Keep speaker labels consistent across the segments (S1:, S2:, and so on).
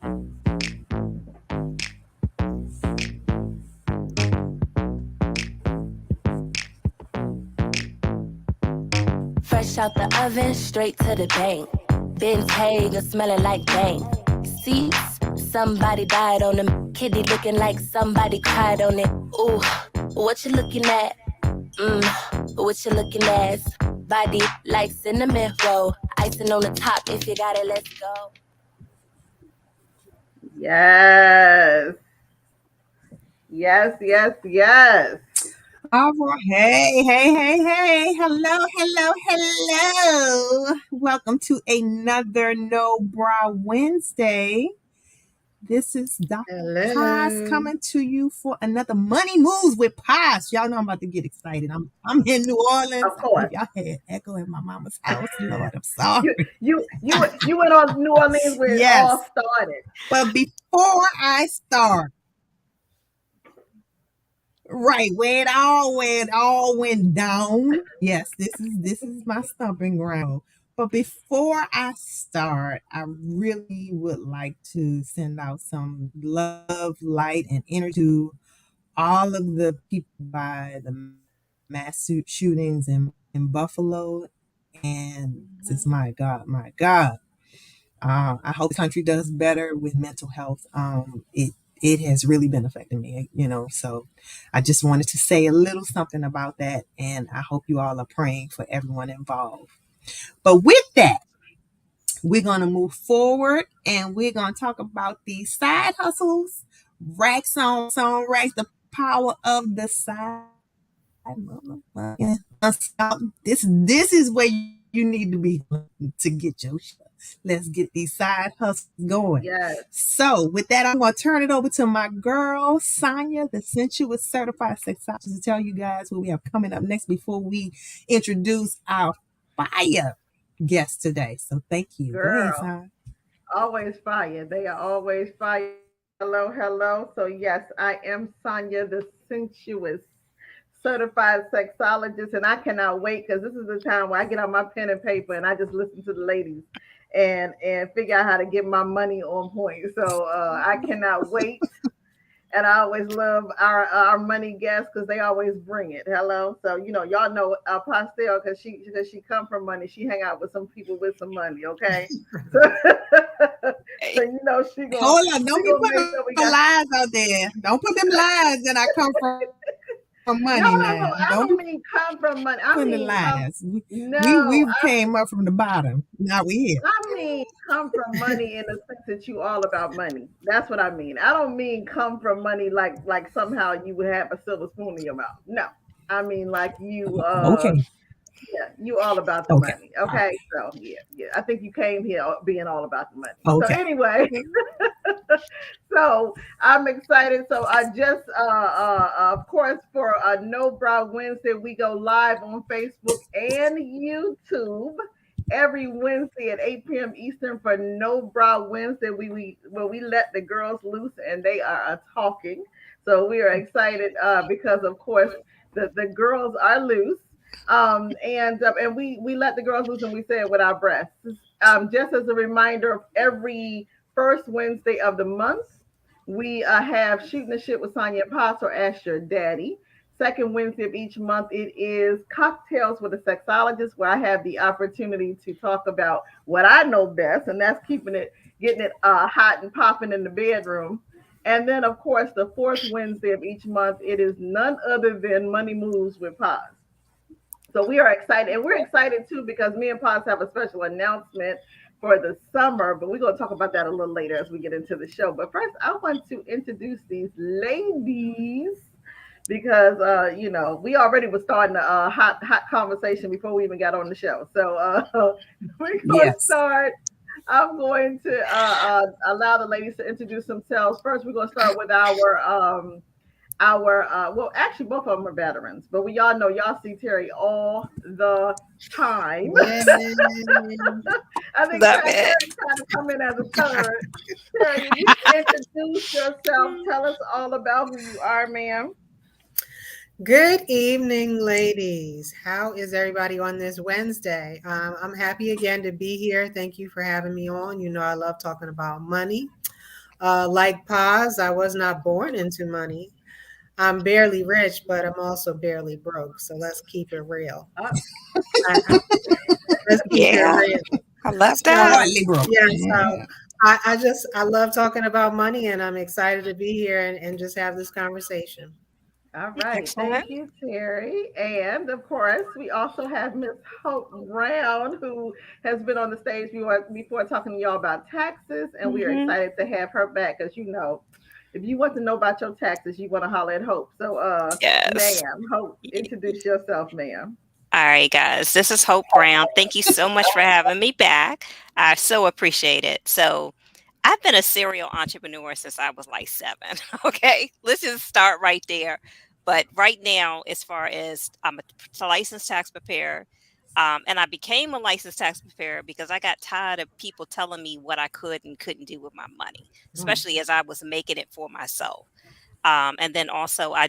S1: Fresh out the oven, straight to the bank. Bentayga smelling like bank. Seats, somebody died on them. Kitty looking like somebody cried on it. Ooh, what you looking at? What you looking at? Body like cinnamon roll. Icing on the top, if you got it, let's go.
S2: Yes. Yes, yes, yes.
S3: All right. Hey, hey, hey, hey. Hello, hello, hello. Welcome to another No Bra Wednesday. This is Dr. Paz
S2: Hello.
S3: coming to you for another Money Moves with Paz. Y'all know I'm about to get excited. I'm in New Orleans.
S2: Of course.
S3: If y'all had echo in my mama's house, Lord, I'm sorry.
S2: You went on New Orleans where it
S3: Yes.
S2: all started.
S3: But before I start, right, where it all went down. Yes, this is my stomping ground. But before I start, I really would like to send out some love, light, and energy to all of the people by the mass shootings in Buffalo. And it's my God, my God. I hope the country does better with mental health. It has really been affecting me, So I just wanted to say a little something about that, and I hope you all are praying for everyone involved. But with that, we're gonna move forward, and we're gonna talk about these side hustles, racks on racks, the power of the side. This is where you need to be to get your shit. Let's get these side hustles going.
S2: Yes.
S3: So with that, I'm going to turn it over to my girl, Sonia, the sensuous certified sexologist, to tell you guys what we have coming up next before we introduce our fire guest today. So thank you.
S2: Girl.
S3: Go ahead, Sonia.
S2: Always fire. They are always fire. Hello, hello. So yes, I am Sonia, the sensuous certified sexologist, and I cannot wait because this is the time where I get on my pen and paper and I just listen to the ladies and figure out how to get my money on point. So I cannot wait. And I always love our money guests because they always bring it. Hello, so y'all know Pastel because she come from money. She hang out with some people with some money. Okay, so she gonna
S3: Hold on, don't be
S2: make
S3: putting
S2: sure we
S3: no
S2: got.
S3: lies out there. Don't put them lies that I come from money
S2: No.
S3: now.
S2: I don't mean come from money. I
S3: Putting the
S2: mean
S3: lies.
S2: no.
S3: We came up from the bottom. Now we here.
S2: I mean come from money in the sense that you all about money. That's what I mean. I don't mean come from money like somehow you would have a silver spoon in your mouth. No. I mean like you
S3: Okay.
S2: yeah, you all about the
S3: Okay.
S2: money. Okay. So yeah. I think you came here being all about the money.
S3: Okay.
S2: So anyway, so I'm excited. So I just of course for No Brow Wednesday, we go live on Facebook and YouTube every Wednesday at 8 p.m. Eastern for No Brow Wednesday. We let the girls loose and they are talking. So we are excited because of course the girls are loose. And we let the girls loose and we say it with our breasts. Just as a reminder, of every first Wednesday of the month, we have Shooting the Shit with Sonia Potts or Ask Your Daddy. Second Wednesday of each month, it is Cocktails with a Sexologist, where I have the opportunity to talk about what I know best, and that's getting it hot and popping in the bedroom. And then, of course, the fourth Wednesday of each month, it is none other than Money Moves with Paz. So we are excited, and we're excited too because me and Paz have a special announcement for the summer, but we're going to talk about that a little later as we get into the show. But first, I want to introduce these ladies because we already was starting a hot conversation before we even got on the show. So we're going to start. I'm going to allow the ladies to introduce themselves. First, we're going to start with well, actually both of them are veterans, but we all know y'all see Terry all the time. I think Terry trying to come in as a third. Terry, you introduce yourself. Tell us all about who you are, ma'am.
S4: Good evening, ladies. How is everybody on this Wednesday? I'm happy again to be here. Thank you for having me on. You know I love talking about money. Like Paz, I was not born into money. I'm barely rich, but I'm also barely broke. So let's keep it real.
S2: Uh,
S4: I, let's keep it
S5: Yeah,
S4: real.
S5: I love that.
S4: So
S3: Hardly broke.
S4: yeah, so
S3: Yeah.
S4: I love talking about money, and I'm excited to be here and just have this conversation.
S2: all right.
S5: Excellent.
S2: Thank you, Terry. And of course, we also have Miss Hope Brown, who has been on the stage before talking to y'all about taxes. And we are
S5: Hmm.
S2: excited to have her back because, if you want to know about your taxes, you want to holler at Hope. So,
S5: Yes.
S2: ma'am, Hope, introduce yourself, ma'am.
S5: All right, guys. This is Hope Brown. Thank you so much for having me back. I so appreciate it. So, I've been a serial entrepreneur since I was like 7. Okay. Let's just start right there. But right now, as far as I'm a licensed tax preparer, and I became a licensed tax preparer because I got tired of people telling me what I could and couldn't do with my money,
S2: Right.
S5: especially as I was making it for myself. And then also I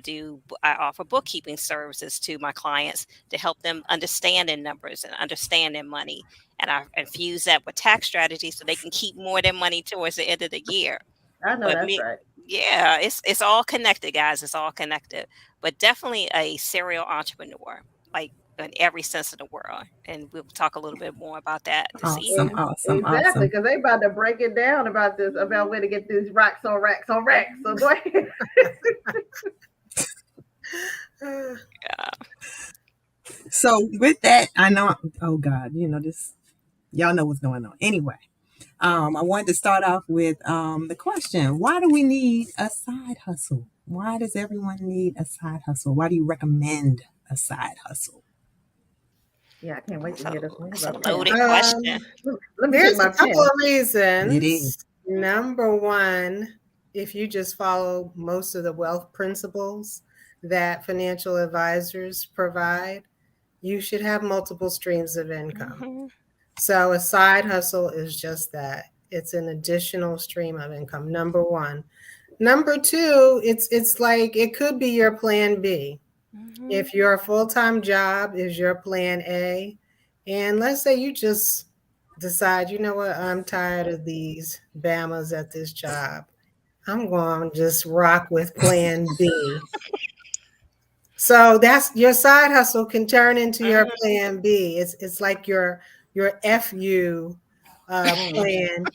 S5: offer bookkeeping services to my clients to help them understand their numbers and understand their money. And I infuse that with tax strategies so they can keep more of their money towards the end of the year.
S2: I know
S5: But
S2: that's
S5: me,
S2: right.
S5: yeah, it's all connected, guys. It's all connected. But definitely a serial entrepreneur, like in every sense of the world. And we'll talk a little bit more about that this
S3: Awesome,
S5: evening.
S3: awesome,
S2: Exactly,
S3: awesome.
S2: because they about to break it down about this, about where to get these racks on racks on racks. So go ahead.
S4: Uh,
S5: Yeah.
S3: So with that, I know. Oh God, this. Y'all know what's going on. Anyway, I wanted to start off with the question: why do we need a side hustle? Why does everyone need a side hustle? Why do you recommend a side hustle?
S2: Yeah, I can't wait to
S5: So
S2: hear this one.
S5: it's a
S2: About a pen.
S5: loaded question.
S2: Let me get
S4: there's
S2: my
S4: a couple
S2: pen.
S4: of
S3: It is.
S4: reasons. Number one, if you just follow most of the wealth principles that financial advisors provide, you should have multiple streams of income.
S5: Hmm.
S4: So a side hustle is just that. It's an additional stream of income. Number one. Number two, it's like it could be your plan B.
S5: Hmm.
S4: If your full-time job is your plan A, and let's say you just decide, you know what, I'm tired of these Bamas at this job. I'm going to just rock with plan B. So that's your side hustle can turn into your
S5: Hmm.
S4: plan B. It's like your FU
S2: Mm,
S4: plan,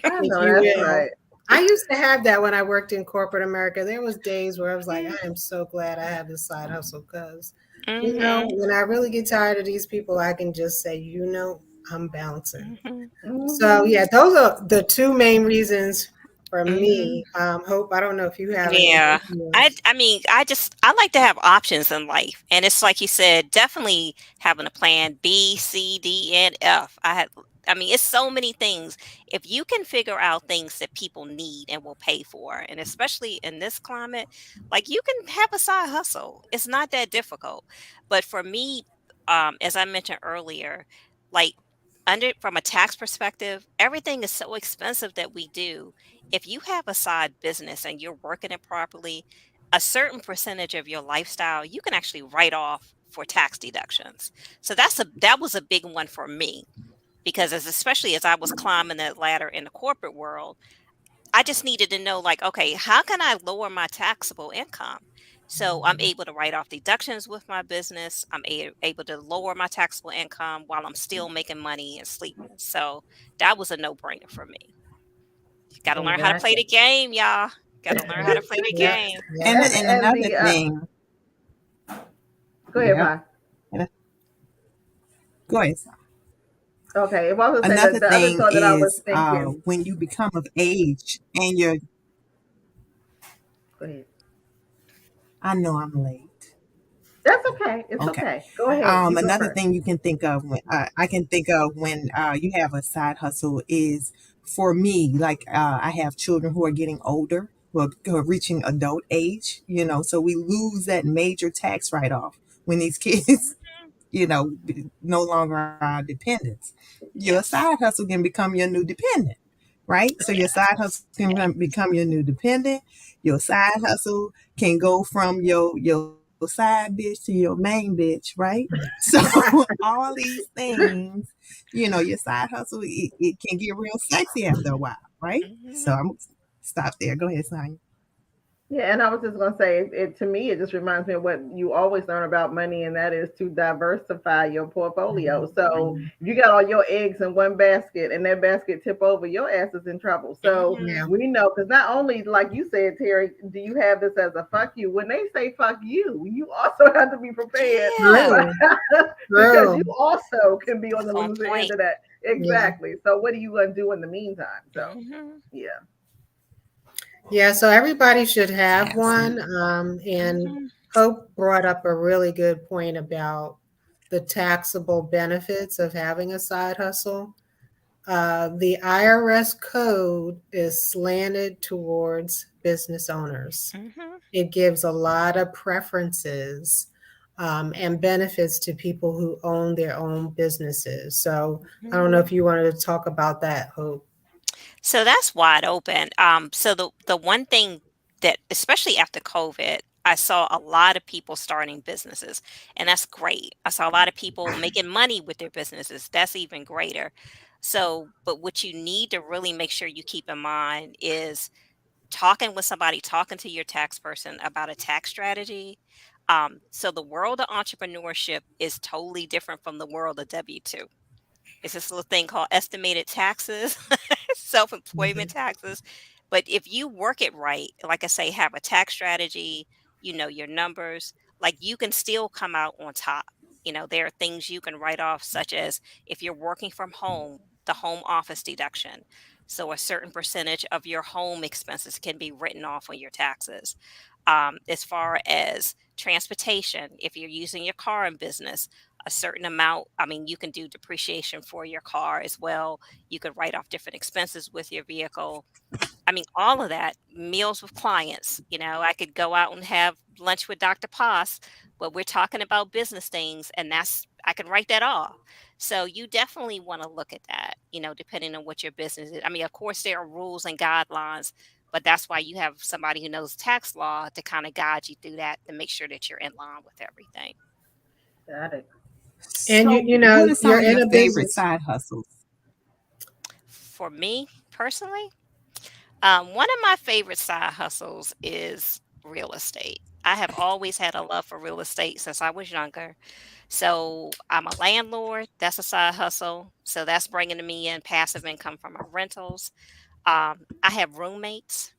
S2: I
S4: if
S2: know
S4: you
S2: that's
S4: will.
S2: right.
S4: I used to have that when I worked in corporate America. There was days where I was like, I am so glad I have this side hustle because,
S5: Hmm.
S4: when I really get tired of these people, I can just say, I'm bouncing.
S5: Hmm.
S4: So
S2: Hmm.
S4: yeah, those are the two main reasons for
S5: Hmm.
S4: me. Hope, I don't know if you have
S5: Yeah.
S4: anything
S5: I
S4: else.
S5: I mean, I like to have options in life. And it's like you said, definitely having a plan B, C, D, and F. I mean, it's so many things. If you can figure out things that people need and will pay for, and especially in this climate, like you can have a side hustle. It's not that difficult. But for me, as I mentioned earlier, like under from a tax perspective, everything is so expensive that we do. If you have a side business and you're working it properly, a certain percentage of your lifestyle you can actually write off for tax deductions. So that was a big one for me because especially as I was climbing that ladder in the corporate world, I just needed to know like, okay, how can I lower my taxable income? So I'm able to write off deductions with my business. Able to lower my taxable income while I'm still making money and sleeping. So that was a no-brainer for me. Gotta learn how to play
S2: Exactly.
S5: the game, y'all. Gotta learn how to play the
S4: Yep,
S5: game.
S3: And
S4: yep.
S3: and
S2: And
S3: another
S2: the
S3: thing,
S2: go ahead,
S3: yeah.
S2: bye.
S3: And go ahead.
S2: Okay, if I was to say
S3: Another
S2: that the other
S3: thing
S2: thought that I was
S3: is
S2: thinking,
S3: when you become of age and you're.
S2: go ahead.
S3: I know I'm late.
S2: That's okay. It's
S3: Okay.
S2: okay. Go ahead. You go
S3: Another
S2: first.
S3: thing you can think of when I can think of when you have a side hustle is for me, like I have children who are getting older, who are reaching adult age, so we lose that major tax write off when these kids, no longer are dependents. Your
S5: Yes.
S3: side hustle can become your new dependent, right? So your side
S5: Yes.
S3: hustle can become your new dependent. Your side hustle can go from your side bitch to your main bitch, right? So all these things, your side hustle, it can get real sexy after a while, right? So
S5: Hmm.
S3: I'm stop there. Go ahead, Sonia.
S2: Yeah, and I was just gonna say, it to me, it just reminds me of what you always learn about money, and that is to diversify your portfolio. So
S3: Mhm.
S2: if you got all your eggs in one basket, and that basket tip over, your ass is in trouble. So
S5: Hmm.
S4: Yeah.
S2: we know, because not only, like you said, Terry, do you have this as a fuck you? When they say fuck you also have to be prepared,
S5: Yeah.
S4: True.
S2: because you
S4: True.
S2: also can be on the
S5: That's on
S2: loser end
S5: point.
S2: of that.
S4: Yeah.
S2: Exactly. So what are you gonna do in the meantime? So
S5: Hmm.
S2: yeah.
S4: Yeah. So everybody should have one.
S3: Absolutely.
S4: And
S5: Hmm.
S4: Hope brought up a really good point about the taxable benefits of having a side hustle. The IRS code is slanted towards business owners.
S5: Hmm.
S4: It gives a lot of preferences and benefits to people who own their own businesses. So I don't know if you wanted to talk about that, Hope.
S5: So that's wide open. So the one thing that, especially after COVID, I saw a lot of people starting businesses, and that's great. I saw a lot of people making money with their businesses. That's even greater. So, but what you need to really make sure you keep in mind is talking with somebody, talking to your tax person about a tax strategy. So the world of entrepreneurship is totally different from the world of W-2. It's this little thing called estimated taxes, self-employment
S4: Mhm.
S5: taxes. But if you work it right, like I say, have a tax strategy, you know your numbers, like you can still come out on top. There are things you can write off, such as if you're working from home, the home office deduction. So a certain percentage of your home expenses can be written off on your taxes. As far as transportation, if you're using your car in business, a certain amount. I mean, you can do depreciation for your car as well. You could write off different expenses with your vehicle. I mean, all of that, meals with clients. I could go out and have lunch with Dr. Poss, but we're talking about business things, and I can write that off. So you definitely want to look at that, depending on what your business is. I mean, of course, there are rules and guidelines, but that's why you have somebody who knows tax law to kind of guide you through that to make sure that you're in line with everything.
S2: Got it.
S4: And
S3: So, what are some
S4: you're
S3: of
S4: in
S3: your
S4: a
S3: favorite
S4: business.
S3: side hustles?
S5: For me personally, one of my favorite side hustles is real estate. I have always had a love for real estate since I was younger. So I'm a landlord. That's a side hustle. So that's bringing me in passive income from my rentals. I have roommates.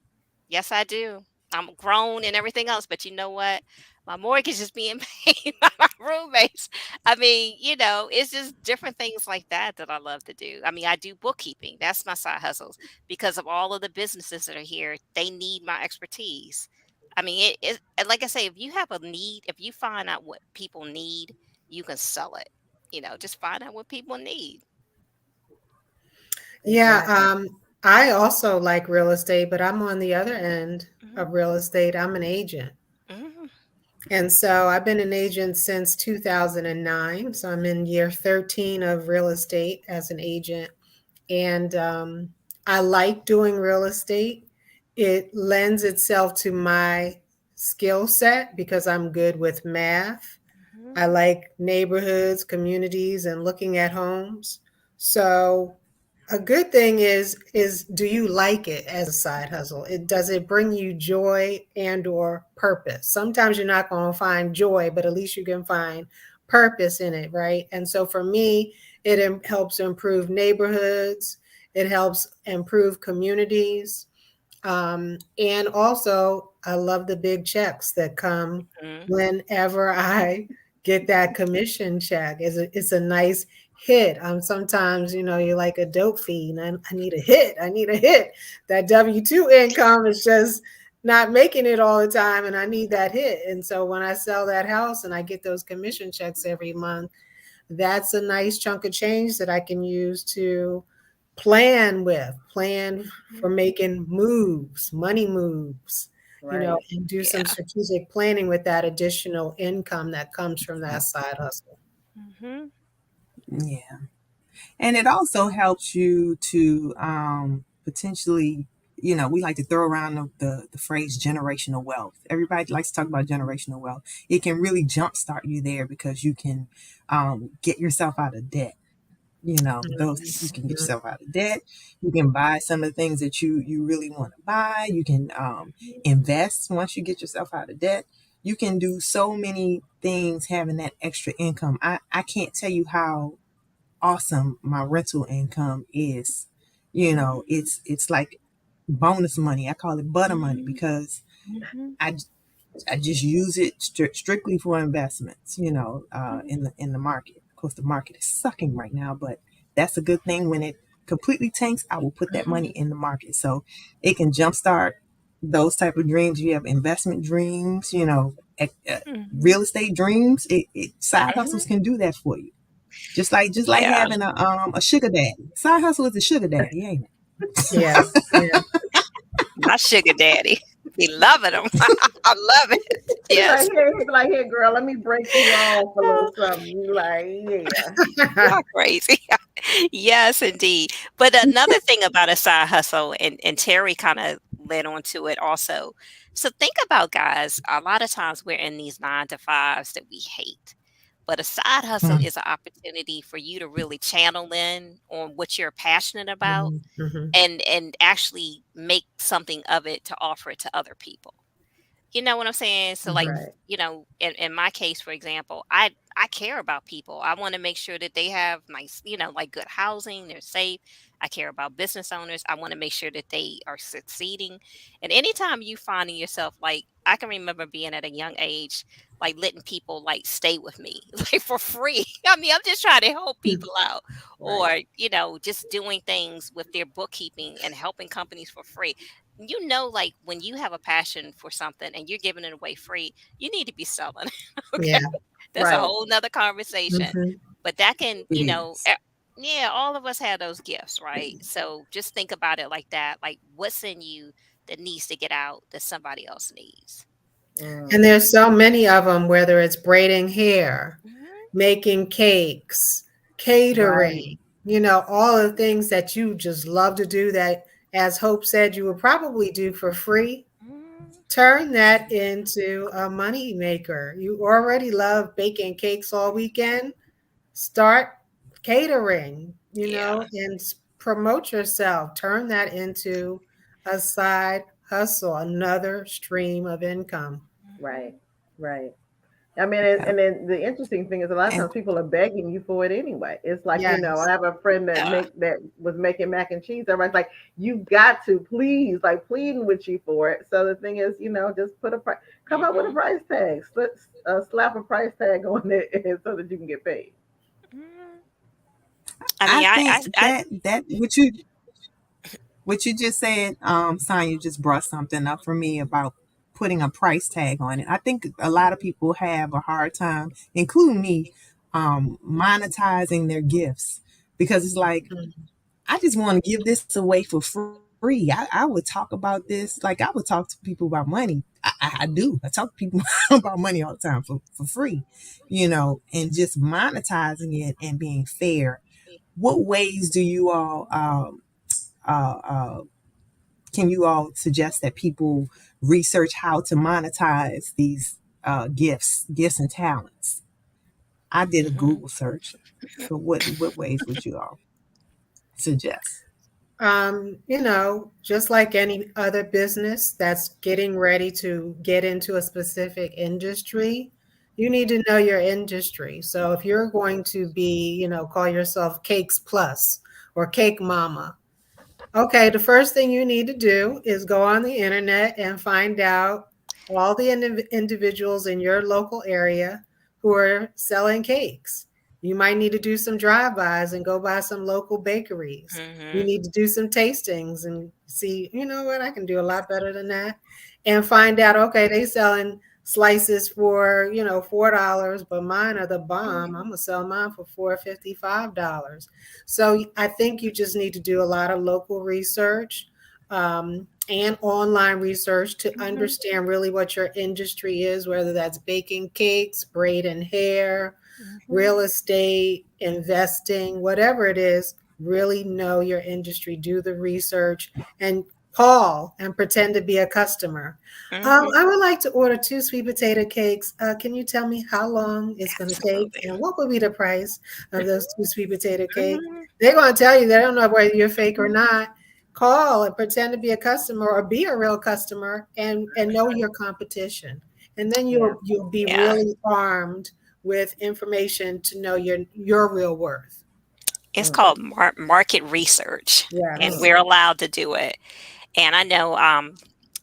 S5: Yes, I do. I'm grown and everything else, but you know what? My mortgage is being paid by my roommates. I mean, it's just different things like that that I love to do. I mean, I do bookkeeping. That's my side hustles because of all of the businesses that are here. They need my expertise. I mean, and like I say, if you have a need, if you find out what people need, you can sell it. Just find out what people need.
S4: Yeah,
S2: Exactly.
S4: I also like real estate, but I'm on the other end
S5: Hmm.
S4: of real estate. I'm an agent.
S5: Hmm.
S4: And so I've been an agent since 2009. So I'm in year 13 of real estate as an agent. And I like doing real estate. It lends itself to my skill set because I'm good with math.
S5: Hmm.
S4: I like neighborhoods, communities, and looking at homes. So a good thing is do you like it as a side hustle? Does it bring you joy and or purpose? Sometimes you're not going to find joy, but at least you can find purpose in it, right? And so for me, it helps improve neighborhoods. It helps improve communities. And also, I love the big checks that come
S5: Hmm.
S4: whenever I get that commission check. It's a nice hit. Sometimes, you're like a dope fiend. I need a hit. I need a hit. That W-2 income is just not making it all the time, and I need that hit. And so when I sell that house and I get those commission checks every month, that's a nice chunk of change that I can use to plan for making moves, money moves,
S2: Right.
S4: and do some
S5: Yeah.
S4: strategic planning with that additional income that comes from that side hustle.
S5: Hmm.
S3: Yeah. And it also helps you to potentially, we like to throw around the phrase generational wealth. Everybody likes to talk about generational wealth. It can really jumpstart you there because you can get yourself out of debt. Those you
S4: Mhm.
S3: can get yourself out of debt. You can buy some of the things that you really want to buy. You can invest once you get yourself out of debt. You can do so many things having that extra income. I can't tell you how awesome my rental income is. It's like bonus money. I call it butter money because
S5: Mhm.
S3: I I just use it strictly for investments,
S5: Mhm.
S3: in the market. Of course, the market is sucking right now, but that's a good thing. When it completely tanks, I will put that money in the market so it can jumpstart those type of dreams. You have investment dreams,
S5: Mhm.
S3: real estate dreams. Side hustles
S5: Mhm.
S3: can do that for you. Just like
S5: Yeah,
S3: having a sugar daddy. Side hustle is a sugar daddy, ain't
S4: Yeah, yeah.
S5: my sugar daddy. Be loving them. I love it.
S2: He be like,
S5: Yes.
S2: here, he be like, here, girl, let me break you off a little something. You like, yeah.
S5: Y'all crazy. Yes, indeed. But another thing about a side hustle, and Terry kind of led on to it also. So think about, guys, a lot of times we're in these 9 to 5s that we hate. But a side hustle
S3: it?
S5: is an opportunity for you to really channel in on what you're passionate about
S4: Mhm, mhm.
S5: and actually make something of it to offer it to other people. You know what I'm saying? So like,
S3: Hmm.
S2: Right.
S5: in my case, for example, I care about people. I want to make sure that they have nice, like good housing, they're safe. I care about business owners. I want to make sure that they are succeeding. And anytime you finding yourself like I can remember being at a young age, like letting people like stay with me like for free. I mean, I'm just trying to help people out
S2: Right.
S5: or, just doing things with their bookkeeping and helping companies for free. Like when you have a passion for something and you're giving it away free, you need to be selling. Okay.
S4: Yeah.
S5: That's a
S2: Right.
S5: whole nother conversation.
S4: Mhm.
S5: But that can,
S3: It is.
S5: yeah, all of us have those gifts, right? So just think about it like that. Like what's in you that needs to get out that somebody else needs.
S4: And
S2: Mm-hmm.
S4: there's so many of them, whether it's braiding hair,
S5: Mhm.
S4: making cakes,
S2: Right.
S4: catering, all the things that you just love to do that, as Hope said, you would probably do for free.
S5: Mhm.
S4: Turn that into a money maker. You already love baking cakes all weekend. Start catering,
S5: Yeah.
S4: and promote yourself. Turn that into a side hustle, another stream of income.
S2: Right.
S5: Mhm.
S2: Right. I mean,
S3: Yeah.
S2: and then the interesting thing is a lot of
S3: And
S2: times people are begging you for it anyway. It's like, I
S4: Yes.
S2: have a friend
S5: Yeah.
S2: that was making mac and cheese. Everybody's like, you got to please, like pleading with you for it. So the thing is, just put a price, come up with a
S5: Mhm.
S2: price tag, slap a price tag on it so that you can get paid.
S5: Mhm. I
S3: I
S5: mean,
S3: think that what you just said, Sonya, just brought something up for me about putting a price tag on it. I think a lot of people have a hard time, including me, monetizing their gifts because it's like
S4: Mhm.
S3: I just want to give this away for free. I would talk about this like I would talk to people about money. I do. I talk to people about money all the time for free, and just monetizing it and being fair. What ways do you all uh, uh, can you all suggest that people research how to monetize these gifts and talents? I did a
S5: Mhm.
S3: Google search, but what ways would you all suggest?
S4: Just like any other business that's getting ready to get into a specific industry, you need to know your industry. So if you're going to be, call yourself Cakes Plus or Cake Mama, okay, the first thing you need to do is go on the internet and find out all the individuals in your local area who are selling cakes. You might need to do some drive-bys and go by some local bakeries. You
S5: Mhm.
S4: need to do some tastings and see, you know what, I can do a lot better than that. And find out, okay, they selling slices for, $4, but mine are the bomb. I'm gonna sell mine for $4.55. So I think you just need to do a lot of local research and online research to
S5: Mhm.
S4: understand really what your industry is, whether that's baking cakes, braiding hair,
S5: Mhm.
S4: real estate, investing, whatever it is. Really know your industry, do the research, and Call and pretend to be a customer.
S5: Hmm.
S4: I would like to order 2 sweet potato cakes. Can you tell me how long it's going to take
S5: Absolutely.
S4: and what would be the price of those 2 sweet potato cakes?
S5: Hmm.
S4: They're going to tell you. They don't know whether you're fake or not. Call and pretend to be a customer or be a real customer and know your competition. And then
S2: Yeah.
S4: you'll be
S5: Yeah.
S4: really armed with information to know your real worth.
S5: It's
S2: Mm,
S5: called market research, and
S4: Yes.
S2: mm,
S5: we're allowed to do it. And I know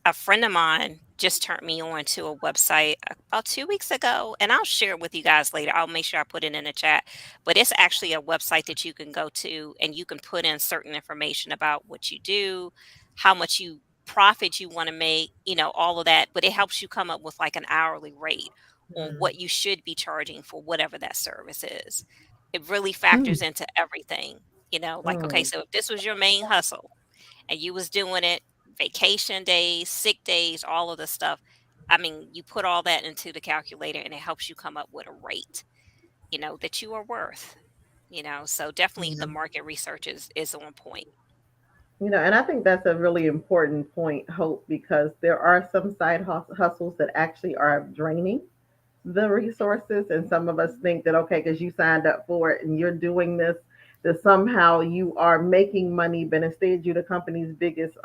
S5: a friend of mine just turned me on to a website about 2 weeks ago, and I'll share it with you guys later. I'll make sure I put it in the chat. But it's actually a website that you can go to, and you can put in certain information about what you do, how much you profit you want to make, all of that. But it helps you come up with like an hourly rate on
S4: Mm,
S5: what you should be charging for whatever that service is. It really
S3: Mm,
S5: factors into everything. Like, okay,
S2: mm.
S5: so if this was your main hustle and you was doing it vacation days, sick days, all of the stuff. I mean, you put all that into the calculator and it helps you come up with a rate, that you are worth. So definitely the
S4: yeah.
S5: market research is on point.
S2: And I think that's a really important point, Hope, because there are some side hustles that actually are draining the resources. And some of us think that, okay, because you signed up for it and you're doing this, that somehow you are making money, but instead you're the company's biggest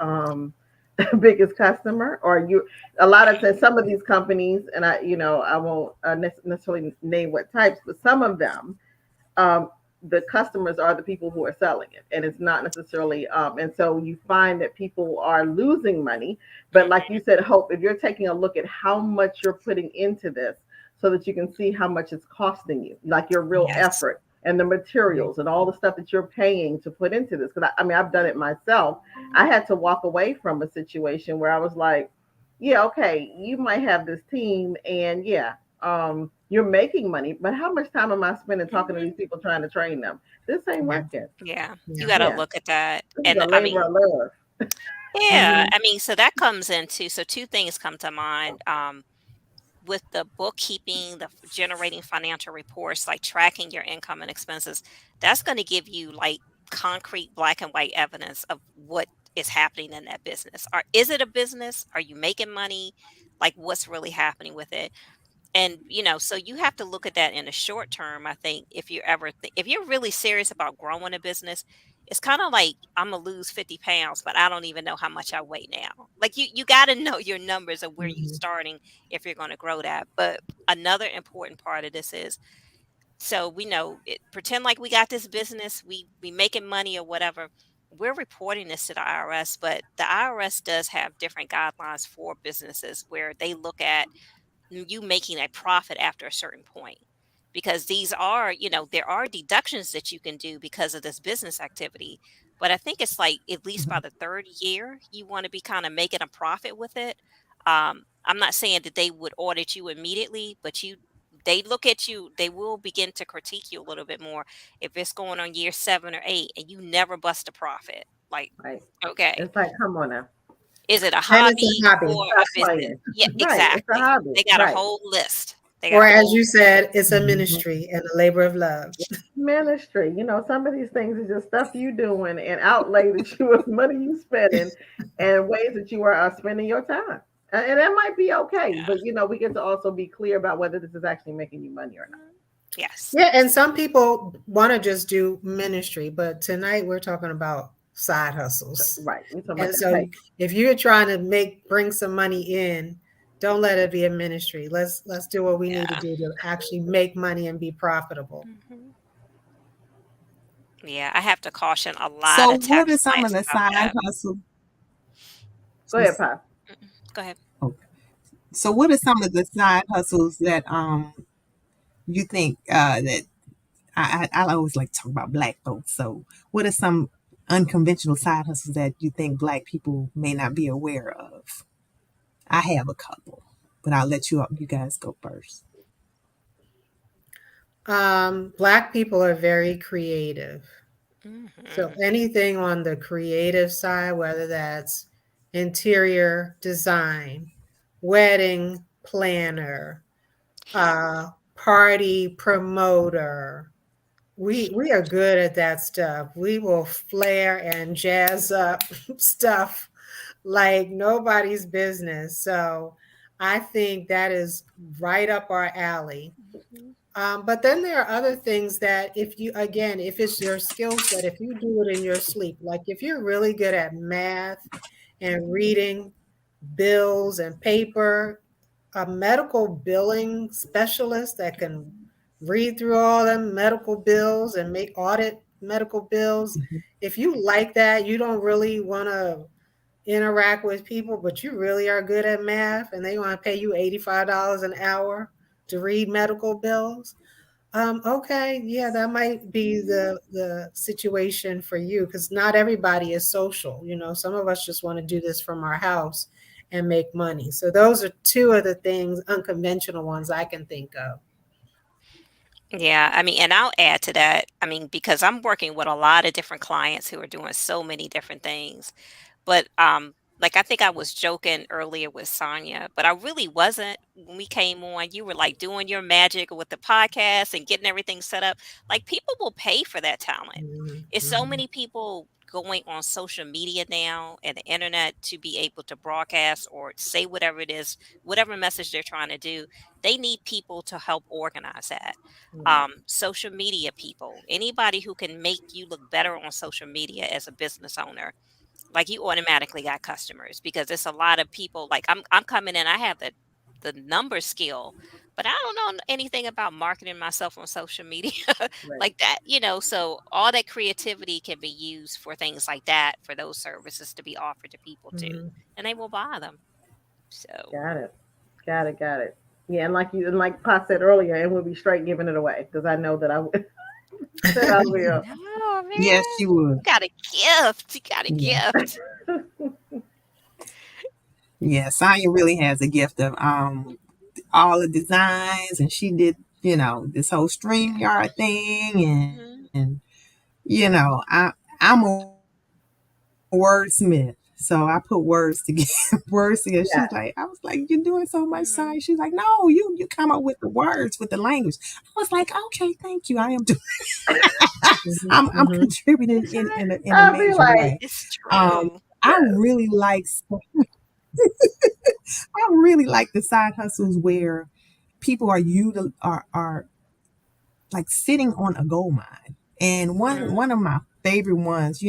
S2: biggest customer. Or you, a lot of times, some of these companies, and I won't necessarily name what types, but some of them, um, the customers are the people who are selling it, and it's not necessarily, and so you find that people are losing money. But like
S5: Hmm.
S2: you said, Hope, if you're taking a look at how much you're putting into this, so that you can see how much it's costing you, like your real
S5: Yes.
S2: effort and the materials and all the stuff that you're paying to put into this. Because I mean, I've done it myself. I had to walk away from a situation where I was like, yeah, okay, you might have this team, and yeah, you're making money, but how much time am I spending talking to
S5: Hmm.
S2: these people trying to train them? This ain't
S4: Yeah.
S2: working.
S5: Yeah. You
S4: Yeah.
S5: got to
S2: Yeah,
S5: look at that.
S2: this is
S5: And
S2: a
S5: I
S2: labor
S5: mean,
S2: of love.
S5: yeah,
S4: Mhm.
S5: I mean, so that comes into, so two things come to mind. With the bookkeeping, generating financial reports, like tracking your income and expenses, that's going to give you like concrete black and white evidence of what is happening in that business. Or is it a business? Are you making money? Like what's really happening with it? And so you have to look at that in the short term. I think if you're if you're really serious about growing a business, it's kind of like I'm gonna lose 50 pounds, but I don't even know how much I weigh now. Like you got to know your numbers of where you're
S4: Mhm.
S5: starting if you're going to grow that. But another important part of this is, so we know it, pretend like we got this business, we making money or whatever. We're reporting this to the IRS, but the IRS does have different guidelines for businesses where they look at you making a profit after a certain point, because these are, there are deductions that you can do because of this business activity. But I think it's like at least by the third year you want to be kind of making a profit with it. I'm not saying that they would audit you immediately, but they look at you, they will begin to critique you a little bit more if it's going on year 7 or 8 and you never bust a profit. Like,
S2: Right?
S5: okay,
S2: It's like, come on now,
S5: is it a
S4: And it's
S5: hobby
S4: a hobby.
S5: or a
S2: stop
S5: business?
S2: playing.
S5: Yeah,
S2: Right? It's a
S5: exactly.
S2: hobby.
S5: They got a
S2: Right?
S5: whole list. They got
S4: Or
S5: a
S4: as
S5: whole
S4: you said, it's a
S3: mhm.
S4: ministry and a labor of love.
S2: Ministry. Some of these things is just stuff you doing and outlay that you money you spending, and ways that you are spending your time. And that might be okay,
S5: yeah.
S2: but we get to also be clear about whether this is actually making you money or not.
S5: Yes.
S4: Yeah, and some people want to just do ministry, but tonight we're talking about side hustles.
S2: Right. We're talking about
S4: And
S2: that
S4: so
S2: pay.
S4: if you're trying to bring some money in, don't let it be a ministry. Let's do what we need to
S5: Yeah.
S4: do to actually make money and be profitable.
S5: Hmm. Yeah. I have to caution a lot
S3: So,
S5: of
S3: what are
S5: tax
S3: some of
S5: clients
S3: the
S5: about
S3: side
S5: that.
S3: hustles?
S2: Go ahead, Pop.
S5: Mm-mm. Go ahead.
S3: So, what are some of the side hustles that you think that I always like to talk about Black folks. So, what are some unconventional side hustles that you think Black people may not be aware of? I have a couple, but I'll let you guys go first.
S4: Black people are very creative. So
S5: Hmm.
S4: anything on the creative side, whether that's interior design, wedding planner, party promoter, we are good at that stuff. We will flare and jazz up stuff like nobody's business. So I think that is right up our alley.
S5: Mhm.
S4: But then there are other things that if you, again, if it's your skill set, if you do it in your sleep, like if you're really good at math and reading bills and paper, a medical billing specialist that can read through all them medical bills and make audit medical bills.
S3: Mhm.
S4: If you like that, you don't really want to interact with people, but you really are good at math and they want to pay you $85 an hour to read medical bills. Okay, yeah, that might be the situation for you because not everybody is social. You know, some of us just want to do this from our house and make money. So those are two of the things, unconventional ones I can think of.
S5: Yeah, I mean, and I'll add to that. I mean, because I'm working with a lot of different clients who are doing so many different things. But, like, I think I was joking earlier with Sonya, but I really wasn't. When we came on, you were like doing your magic with the podcast and getting everything set up. Like, people will pay for that talent. It's so
S4: Mm-hmm.
S5: many people going on social media now and the internet to be able to broadcast or say whatever it is, whatever message they're trying to do. They need people to help organize that.
S4: Right.
S5: Social media people, anybody who can make you look better on social media as a business owner, like you automatically got customers because it's a lot of people. Like I'm coming in, I have the number skill, but I don't know anything about marketing myself on social media
S2: Right.
S5: like that, so all that creativity can be used for things like that, for those services to be offered to people too,
S4: Mm-hmm.
S5: and they will buy them. So
S2: Got it. Got it. Got it. Yeah, and like Pa said earlier, and we'll be straight giving it away because I know that I that I will.
S5: oh
S3: Yes,
S5: man,
S3: you would.
S5: you got a gift. You got a
S3: Yeah.
S5: gift.
S3: Yeah, Sonya really has a gift of all the designs, and she did, this whole
S5: Yeah.
S3: StreamYard thing,
S5: Hmm.
S3: and I'm a wordsmith. So I put words together, words together.
S2: Yeah.
S3: She's like, I was like, you're doing so much
S5: Hmm.
S3: science. She's like, no, you come up with the words, with the language. I was like, okay, thank you. I am doing, I'm
S4: Mm-hmm.
S3: contributing
S5: That's
S3: in
S5: right.
S3: in a
S2: I'll be
S3: major
S2: like,
S3: way.
S5: It's
S3: Um,
S5: true.
S3: I really like I really like the side hustles where people are like sitting on a gold mine. And
S5: Hmm.
S3: one of my favorite ones,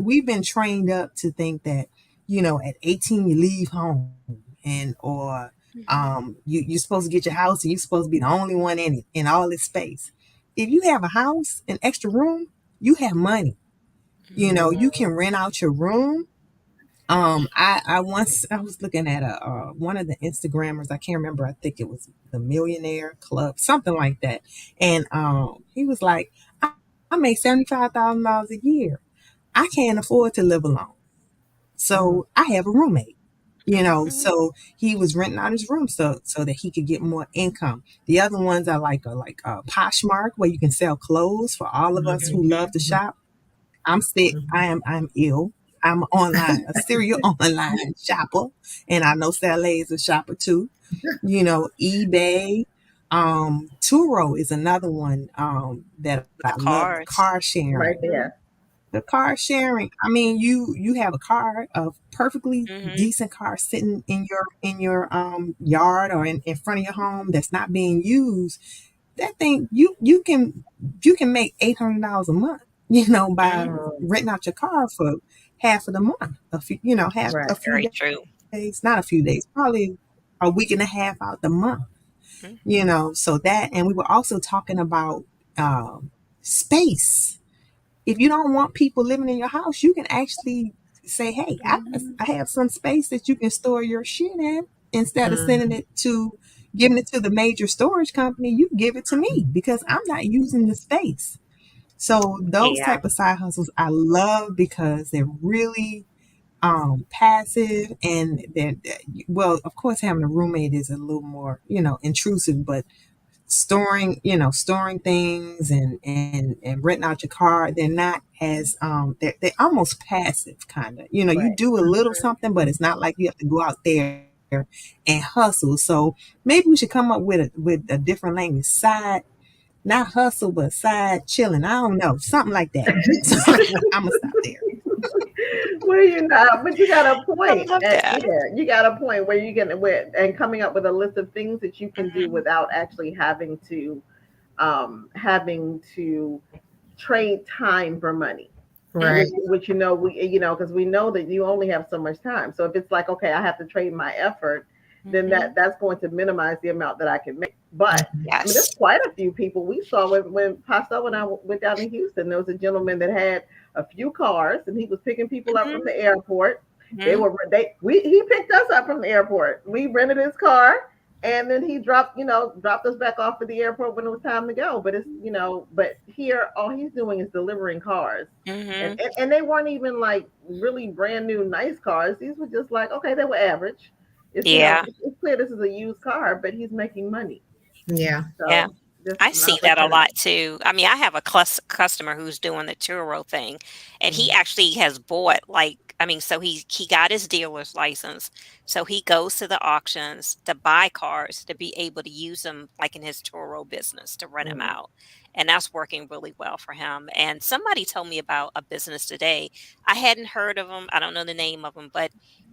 S3: we've been trained up to think that, at 18 you leave home, and or
S5: Hmm.
S3: you're supposed to get your house and you're supposed to be the only one in it, in all this space. If you have a house, an extra room, you have money.
S5: Hmm.
S3: You can rent out your room. I was looking at a one of the Instagrammers. I can't remember. I think it was the Millionaire Club, something like that. And he was like, I make $75,000 a year. I can't afford to live alone,
S2: mm,
S3: so I have a roommate.
S5: Hmm.
S3: So he was renting out his room so that he could get more income. The other ones are like Poshmark, where you can sell clothes for all of us who love to
S4: Mm-hmm.
S3: shop. I'm sick.
S4: Mm-hmm.
S3: I'm ill. I'm a serial online shopper, and I know Sally is a shopper too. eBay, Turo is another one that
S5: With
S3: I
S5: the
S3: love. The
S5: cars.
S3: car sharing,
S2: right there.
S3: the car sharing. I mean, you have a car, a perfectly
S5: Hmm.
S3: decent car sitting in your yard or in front of your home that's not being used. That thing, you can make $800 a month, by
S5: Hmm.
S2: Mm,
S3: renting out your car for half of the month, half
S2: right.
S3: a few
S5: Very true.
S3: days, not a few days, probably a week and a half out the month.
S5: Hmm.
S3: So that, and we were also talking about space. If you don't want people living in your house, you can actually say, hey, I have some space that you can store your shit in. Instead of sending
S4: Mm-hmm.
S3: it to giving it to the major storage company, you give it to me because I'm not using the space. So those
S5: Yeah.
S3: type of side hustles I love because they're really passive, and they're, well, of course having a roommate is a little more, intrusive, but storing things and renting out your car, they're not as they're almost passive, kind of. You
S2: Right.
S3: do a little something, but it's not like you have to go out there and hustle. So maybe we should come up with a different language. Side, not hustle, but side chilling. I don't know, something like that. So I'm gonna stop there.
S2: Well, you not, but you got a
S5: I
S2: point.
S5: love that.
S2: Yeah, you got a point where you can, where, and coming up with a list of things that you can do
S5: Mhm.
S2: without actually having to trade time for money.
S4: Right.
S2: Which we because we know that you only have so much time. So if it's like, okay, I have to trade my effort, then
S5: Mhm.
S2: that's going to minimize the amount that I can make. But I mean, there's
S5: Yes.
S2: quite a few people we saw when Pastor when I went down to Houston. There was a gentleman that had a few cars, and he was picking people up from
S5: Mhm.
S2: the airport.
S5: Mhm.
S2: He picked us up from the airport. We rented his car, and then he dropped us back off at the airport when it was time to go. But but here all he's doing is delivering cars, and,
S5: Mhm.
S2: and and they weren't even like really brand new nice cars. These were just like, okay, they were average.
S5: Yeah.
S2: It's clear this is a used car, but he's making money.
S4: Yeah.
S5: Yeah.
S2: So just
S5: I
S2: an
S5: see that a lot
S2: opportunity.
S5: too. I mean, I have a customer who's doing the Turo thing, and he
S2: Mhm.
S5: actually has bought like, I mean, so he got his dealer's license, so he goes to the auctions to buy cars to be able to use them like in his Turo business to rent them
S2: Mhm.
S5: out, and that's working really well for him. And somebody told me about a business today. I hadn't heard of them. I don't know the name of them, but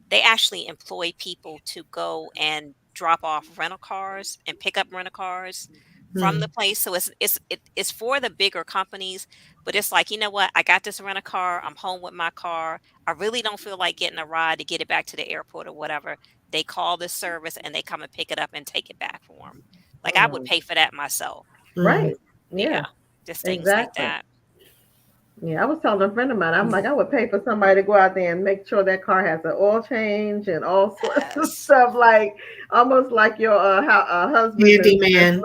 S5: they actually employ people to go and drop off rental cars and pick up rental cars from the
S4: Hmm.
S5: place. So it's for the bigger companies, but it's like, you know what? I got this rent a car. I'm home with my car. I really don't feel like getting a ride to get it back to the airport or whatever. They call this service and they come and pick it up and take it back for them. Like I would
S2: Mm.
S5: pay for that myself.
S4: Hmm.
S2: Right.
S5: Yeah,
S2: Yeah.
S5: just things like
S2: Exactly.
S5: that.
S2: Yeah, I was telling a friend of mine, I'm like, I would pay for somebody to go out there and make sure that car has an oil change and all sorts of
S5: Yes.
S2: stuff, like almost like your husband
S4: Handyman.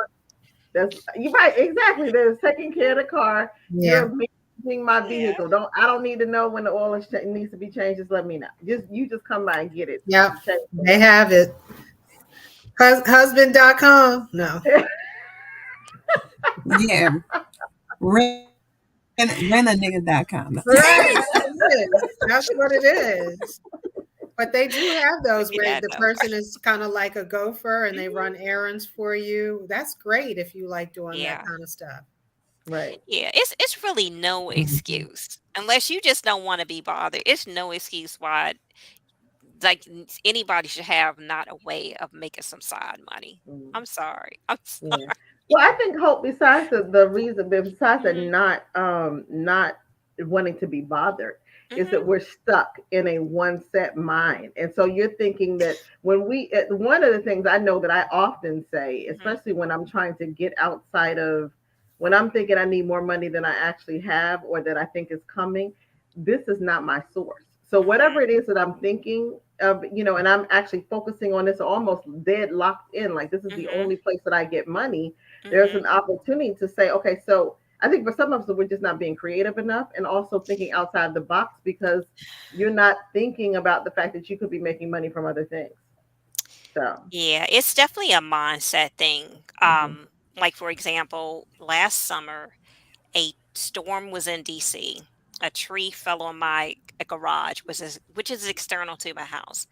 S2: that's you right, exactly. They're taking care of the car.
S4: Yeah.
S2: You're managing my
S5: Yeah.
S2: vehicle. I don't need to know when the oil needs to be changed. Just let me know. You just come by and get it
S4: Yep.
S2: changed for
S4: They have it. Husband.com. No.
S2: me.
S3: Yeah, rent a nigga.com.
S2: Right.
S4: That's what it is. That's what it is. But they do have
S5: Look
S4: those
S5: at
S4: where
S5: that
S4: the
S5: number.
S4: person is kind of like a gopher and they
S5: Mhm.
S4: run errands for you. That's great if you like doing that
S5: Yeah.
S4: kind of stuff.
S2: Right.
S5: Yeah, it's really no excuse unless you just don't want to be bothered. It's no excuse why like anybody should have not a way of making some side money.
S2: Mm.
S5: I'm sorry. I'm sorry.
S2: Yeah. Well, I think Hope, besides the reason, besides that
S5: Mhm.
S2: not wanting to be bothered, is
S5: Mhm.
S2: that we're stuck in a one set mind. And so you're thinking that when one of the things I know that I often say,
S5: Mhm.
S2: especially when I'm trying to get outside of when I'm thinking I need more money than I actually have or that I think is coming, this is not my source. So
S5: Mhm.
S2: whatever it is that I'm thinking of, and I'm actually focusing on this almost dead locked in, like this is the
S5: Mhm.
S2: only place that I get money. There's
S5: Mhm.
S2: an opportunity to say, okay, so I think for some of us we're just not being creative enough and also thinking outside the box because you're not thinking about the fact that you could be making money from other things. So
S5: Yeah, it's definitely a mindset thing.
S2: mhm.
S5: Like for example, last summer a storm was in DC. A tree fell on my garage, which is external to my house.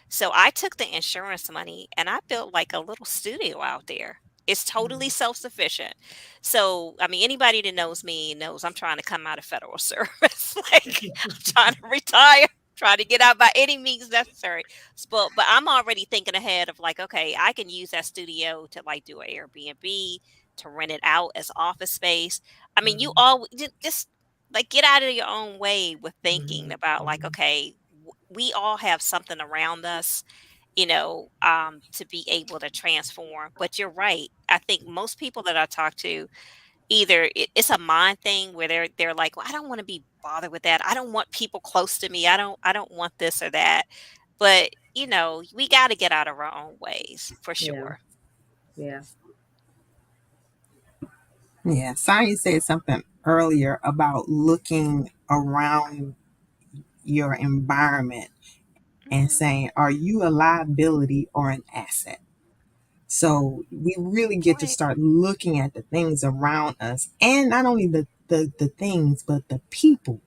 S5: So I took the insurance money and I built like a little studio out there. It's totally self-sufficient. So, I mean, anybody that knows me knows I'm trying to come out of federal service. Like I'm trying to retire, trying to get out by any means necessary. But I'm already thinking ahead of like, okay, I can use that studio to like do an Airbnb, to rent it out as office space. I mean, you
S2: Mhm.
S5: all just like get out of your own way with thinking
S2: Mhm.
S5: about like,
S2: Mhm.
S5: okay, we all have something around us, to be able to transform. But you're right. I think most people that I talk to, either it's a mind thing where they're like, well, I don't want to be bothered with that. I don't want people close to me. I don't want this or that. But we got to get out of our own ways for
S2: Yeah.
S5: sure.
S2: Yeah.
S3: Yeah, Sonya said something earlier about looking around your environment and
S5: Mhm.
S3: saying, are you a liability or an asset? So we really get to
S5: Point.
S3: start looking at the things around us and not only the things, but the people.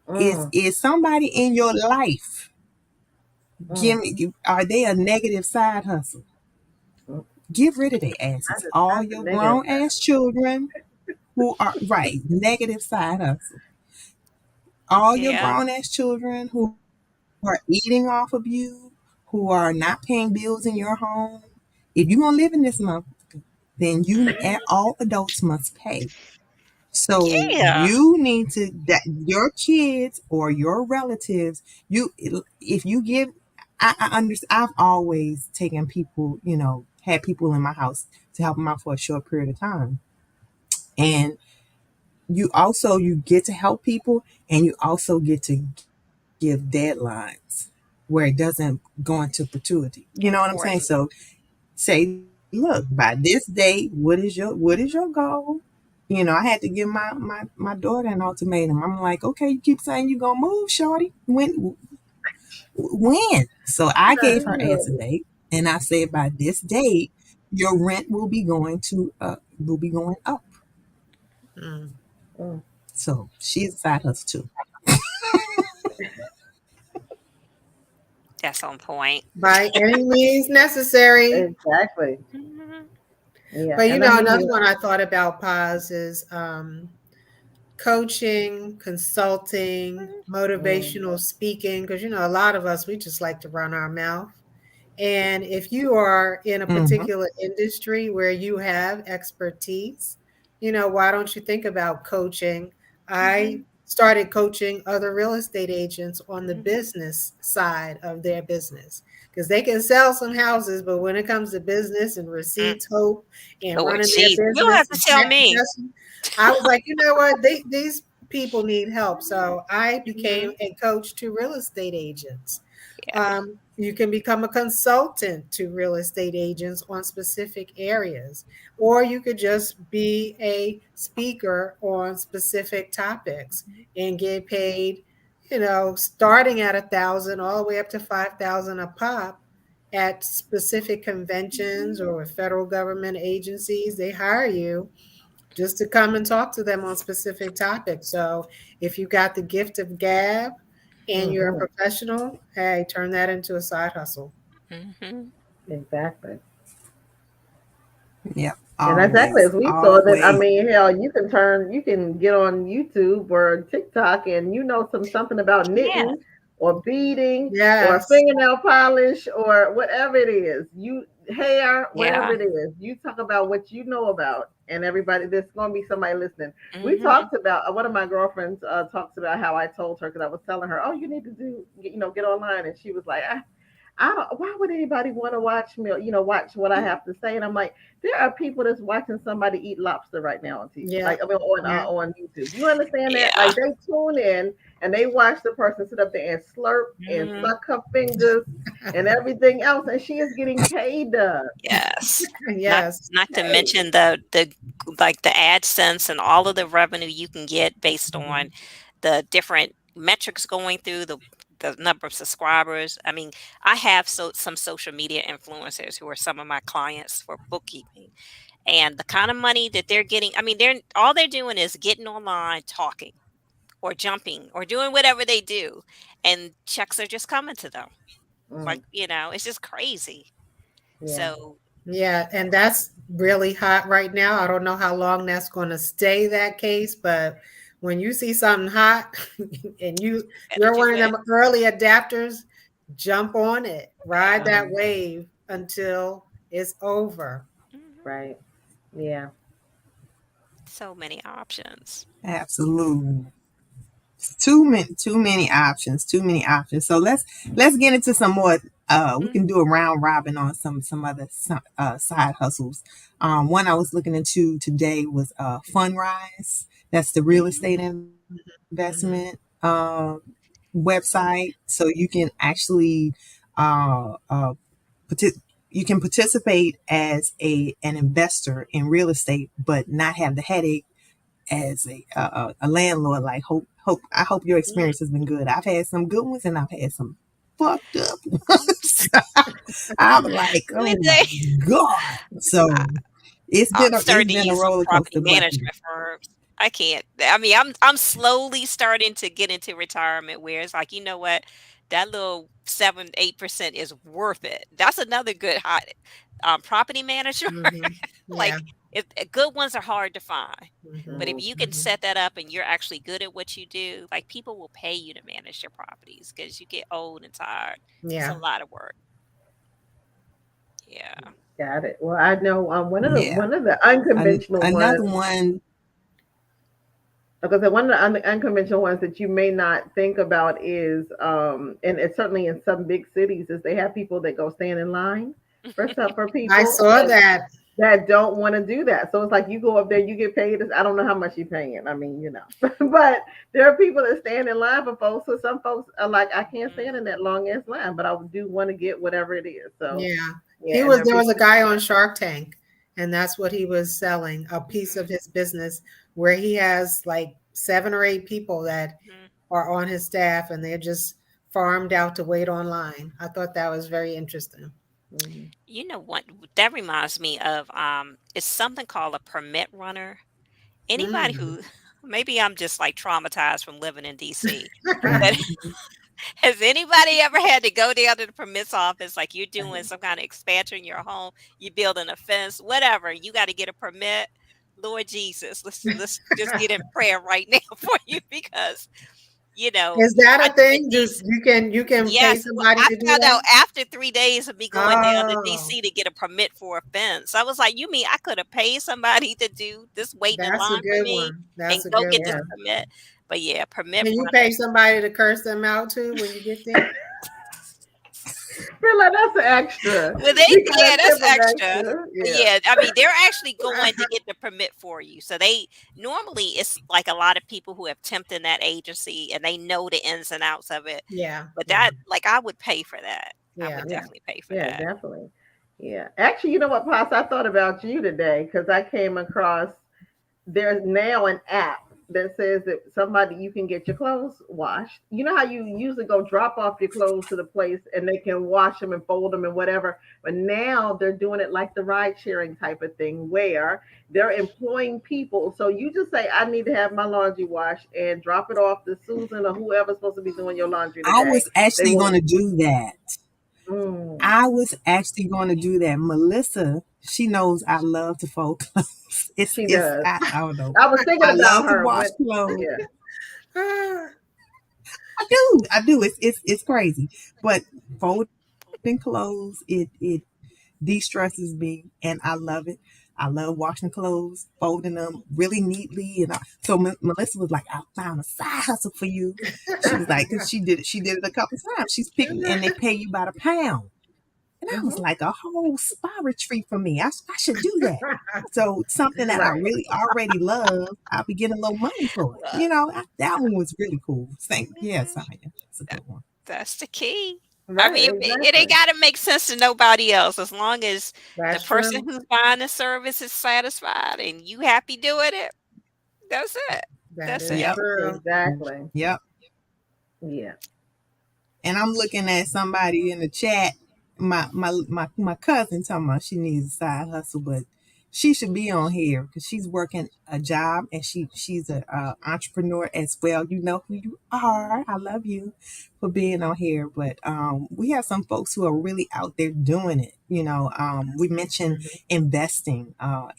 S2: Mm.
S3: Is somebody in your life
S2: Mm.
S3: are they a negative side hustle?
S2: Mm.
S3: Get rid of their asses. All
S2: Not the
S3: your
S2: negative
S3: grown
S2: side.
S3: ass children who are right, negative side hustle. all your
S5: Yeah.
S3: grown ass children who are eating off of you, who are not paying bills in your home. If you're gonna live in this month, then
S5: Mhm.
S3: all adults must pay. So
S5: Yeah.
S3: you need to that your kids or your relatives, you if you give I understand. I've always taken people, had people in my house to help them out for a short period of time. And you get to help people, and you also get to give deadlines where it doesn't go into perpetuity. You know what I'm saying? So
S5: Important.
S3: say, look, by this date, what is your goal? I had to give my daughter an ultimatum. I'm like, okay, you keep saying you're gonna move, shorty. When? So I gave her as a date, and I said by this date, your rent will be going up.
S4: Mm.
S2: Mm,
S3: So she's a side hustle too.
S5: That's on point.
S4: By any means necessary.
S2: exactly.
S5: Mhm.
S2: Yeah,
S4: But
S2: and I mean,
S4: another one I thought about, Paz, is coaching, consulting,
S2: mm,
S4: motivational speaking. Because, a lot of us, we just like to run our mouth. And if you are in a
S3: Mm-hmm.
S4: particular industry where you have expertise, why don't you think about coaching? I
S5: Mhm.
S4: started coaching other real estate agents on the
S5: Mhm.
S4: business side of their business because they can sell some houses, but when it comes to business and
S5: Mm.
S4: receipts, hope, and
S5: Lord
S4: running their
S5: Jesus, you don't
S4: business
S5: have to
S4: and
S5: tell
S4: tax
S5: me.
S4: adjustment, I was like, you know what? These people need help. So I became
S5: Mhm.
S4: a coach to real estate agents.
S5: Yeah.
S4: You can become a consultant to real estate agents on specific areas, or you could just be a speaker on specific topics and get paid, starting at 1,000 all the way up to 5,000 a pop at specific conventions or with federal government agencies. They hire you just to come and talk to them on specific topics. So if you got the gift of gab and you're a
S2: mm-hmm,
S4: professional, hey, turn that into a side hustle.
S5: Mhm.
S2: exactly.
S3: Yep.
S2: And that's exactly
S3: Always.
S2: as we saw that. I
S3: Always.
S2: mean, hell, you can get on YouTube or TikTok and something about
S5: Yeah.
S2: knitting or beading or
S4: Yes.
S2: fingernail polish or whatever it is. You hair, whatever
S5: Yeah.
S2: it is. You talk about what you know about, and everybody. There's going to be somebody listening. We
S5: Mhm.
S2: talked about one of my girlfriends talks about how I told her because I was telling her, oh, you need to get online, and she was like, I don't. Why would anybody want to watch me? Watch what I have to say. And I'm like, there are people that's watching somebody eat lobster right now on TV,
S4: Yeah.
S2: like I mean
S4: Yeah.
S2: on YouTube. You understand that?
S5: Yeah.
S2: Like they tune in and they watch the person sit up there and slurp and
S5: Mhm.
S2: suck her fingers and everything else, and she is getting paid.
S5: Yes. Not
S4: Yes.
S5: not to
S2: Hey.
S5: mention the like the AdSense and all of the revenue you can get based on
S4: Mhm.
S5: the different metrics going through the number of subscribers. I mean, I have some social media influencers who are some of my clients for bookkeeping, and the kind of money that they're getting. I mean, they're doing is getting online, talking, or jumping, or doing whatever they do, and checks are just coming to them. Like,
S2: Mm,
S5: it's just crazy.
S2: yeah.
S5: So
S4: Yeah. And that's really hot right now. I don't know how long that's going to stay that case, but when you see something hot and
S5: better
S4: you're one
S5: do
S4: of
S5: it.
S4: them early adapters, jump on it. Ride
S5: Yeah.
S4: that
S2: Mm,
S4: wave until it's over.
S5: Mhm.
S2: right. Yeah.
S5: So many options.
S3: Absolutely. Too many options. Too many options. So let's get into some more. We
S5: Mhm.
S3: can do a round robin on some other side hustles. One I was looking into today was Fundrise. That's the real
S5: Mhm.
S3: estate investment
S4: Mhm.
S3: website. So you can actually uh, uh, partic- you can participate as an investor in real estate, but not have the headache as a landlord. Like I hope your
S5: Mhm.
S3: experience has been good. I've had some good ones and I've had some fucked up ones. I'm like,
S5: Let me
S3: oh
S5: tell
S3: my
S5: you,
S3: god. So
S5: I'm
S3: it's
S5: starting to
S3: been a
S5: use some
S3: roller
S5: property
S3: coaster, but
S5: management firms. I can't. I mean, I'm slowly starting to get into retirement where it's like, you know what? That little 7, 8% is worth it. That's another good hot property manager.
S4: Mhm.
S5: Like,
S4: Yeah.
S5: good ones are hard to find.
S4: Hmm.
S5: But if you can
S2: Mm-hmm.
S5: set that up and you're actually good at what you do, like people will pay you to manage your properties because you get old and tired. It's a
S4: Yeah.
S5: lot of work. Yeah.
S2: Got it. Well, I know
S3: Yeah.
S2: one of the
S3: An-
S2: unconventional
S3: another
S2: ones.
S3: one.
S2: Because one of the unconventional ones that you may not think about is, and it's certainly in some big cities, is they have people that go stand in line for stuff for
S4: I
S2: people
S4: saw that.
S2: that don't want to do that. So it's like you go up there, you get paid. I don't know how much you're paying. I mean, but there are people that stand in line for folks. So some folks are like, I can't stand in
S5: Mhm.
S2: that long ass line, but I do want to get whatever it is. So
S4: Yeah.
S2: yeah, and there are
S4: There was
S2: people
S4: a
S2: that do
S4: guy on
S2: that.
S4: Shark Tank, and that's what he was selling, a piece of
S5: Mhm.
S4: his business where he has like 7 or 8 people that
S5: Mhm.
S4: are on his staff and they're just farmed out to wait online. I thought that was very interesting.
S2: Mhm.
S5: You know what? That reminds me of it's something called a permit runner. Anybody
S4: Mm.
S5: who maybe I'm just like traumatized from living in DC, but has anybody ever had to go down to the permits office like you're doing some kind of expansion in your home, you building a fence, whatever, you got to get a permit? Lord Jesus, let's just get in prayer right now for you because
S4: Is that
S5: I
S4: a
S5: live in
S4: thing? Just
S5: DC.
S4: you can pay
S5: Yes, well,
S4: somebody
S5: I
S4: to do
S5: found out
S4: that?
S5: after 3 days of me going down to
S4: Oh,
S5: DC to get a permit for a fence. I was like, "You mean I could have paid somebody to do this waiting in
S4: that's a
S5: line for
S4: good
S5: me
S4: one.
S5: and
S4: That's a
S5: go
S4: good
S5: get this
S2: Yeah.
S4: one.
S5: permit?" But yeah, permit
S4: Can you pay
S5: runners.
S4: somebody to curse them out too when you get there?
S2: Feel like that's an extra.
S5: Well, they
S2: We gotta
S5: yeah, that's
S2: tip them
S5: extra.
S2: extra.
S5: But
S2: Yeah.
S5: yeah, I mean, they're actually going to get the permit for you. So they normally it's like a lot of people who have temped in that agency and they know the ins and outs of it.
S4: Yeah,
S5: But
S4: yeah,
S5: that like I would pay for that. I
S4: yeah.
S5: would
S2: Yeah,
S5: definitely pay for
S2: yeah,
S5: that.
S2: definitely. Yeah. Actually, you know what, Pops? I thought about you today because I came across there's now an app that says that somebody you can get your clothes washed. You know how you usually go drop off your clothes to the place and they can wash them and fold them and whatever. But now they're doing it like the ride sharing type of thing where they're employing people. So you just say, I need to have my laundry washed and drop it off to Susan or whoever's supposed to be doing your laundry
S3: I
S2: today.
S3: was
S2: They
S3: actually going
S2: will.
S3: to do that.
S2: Mm.
S3: I was actually going to do that. Melissa, she knows I love to fold clothes.
S2: She does.
S3: I don't know.
S2: I was thinking
S3: I
S2: about
S3: love to
S2: her
S3: wash
S2: when,
S3: clothes.
S2: yeah,
S4: Ah,
S3: I do. It's crazy, but folding clothes, it de-stresses me, and I love it. I love washing clothes, folding them really neatly, and so Melissa was like, "I found a side hustle for you." She was like, "Cause she did it a couple times. She's picking, and they pay you by the pound." And I was
S2: hmm,
S3: like, a whole spa retreat for me. I should do that. So something that I
S2: right,
S3: really already love, I'll be getting a little money for it.
S5: Well,
S3: That one was really cool. Same, yeah,
S5: mhm.
S3: Sonya, it's a good one.
S5: That's the key. I
S2: right,
S5: mean, it ain't
S2: exactly.
S5: gotta make sense to nobody else as long as the
S4: that's
S5: person
S4: true.
S5: who's buying the service is satisfied and you happy doing it. That's it.
S4: That
S5: That's
S4: is
S5: it.
S3: Yep,
S4: true.
S2: Exactly.
S3: yep.
S2: Yeah.
S3: And I'm looking at somebody in the chat, my cousin talking about she needs a side hustle, but she should be on here because she's working a job and she's a entrepreneur as well. You know who you are. I love you for being on here. But we have some folks who are really out there doing it. We mentioned
S4: Mhm.
S3: investing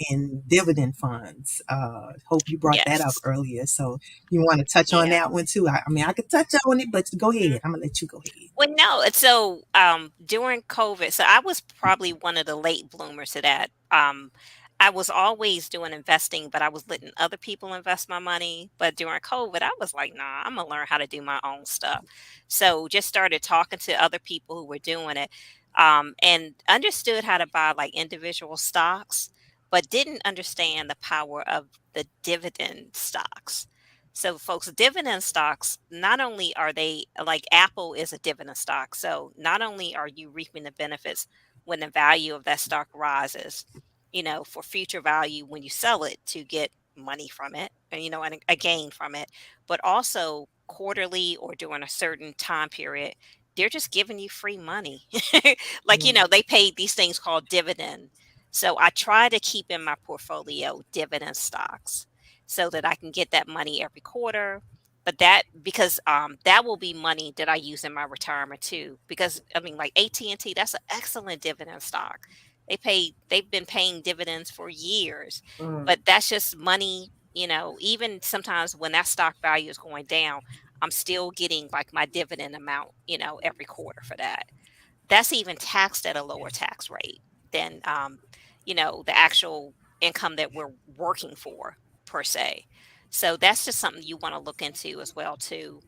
S3: in dividend funds. Hope you brought that up
S5: Yes.
S3: earlier. So you want to touch on
S5: Yeah.
S3: that one too? I mean, I could touch on it, but go ahead. I'm gonna let you go ahead.
S5: Well, no, so during COVID, so I was probably one of the late bloomers to that. I was always doing investing, but I was letting other people invest my money. But during COVID, I was like, nah, I'm gonna learn how to do my own stuff. So just started talking to other people who were doing it, and understood how to buy like individual stocks, but didn't understand the power of the dividend stocks. So, folks, dividend stocks, not only are they like Apple is a dividend stock. So, not only are you reaping the benefits when the value of that stock rises, for future value when you sell it to get money from it, and a gain from it, but also quarterly or during a certain time period, they're just giving you free money. Like,
S2: Mm.
S5: they pay these things called dividend. So, I try to keep in my portfolio dividend stocks so that I can get that money every quarter. But that because that will be money that I use in my retirement too. Because I mean, like AT&T, that's an excellent dividend stock. they've been paying dividends for years.
S2: Mm.
S5: But that's just money, even sometimes when that stock value is going down, I'm still getting like my dividend amount, every quarter for that. That's even taxed at a lower tax rate than the actual income that we're working for per se. So that's just something you want to look into as well too.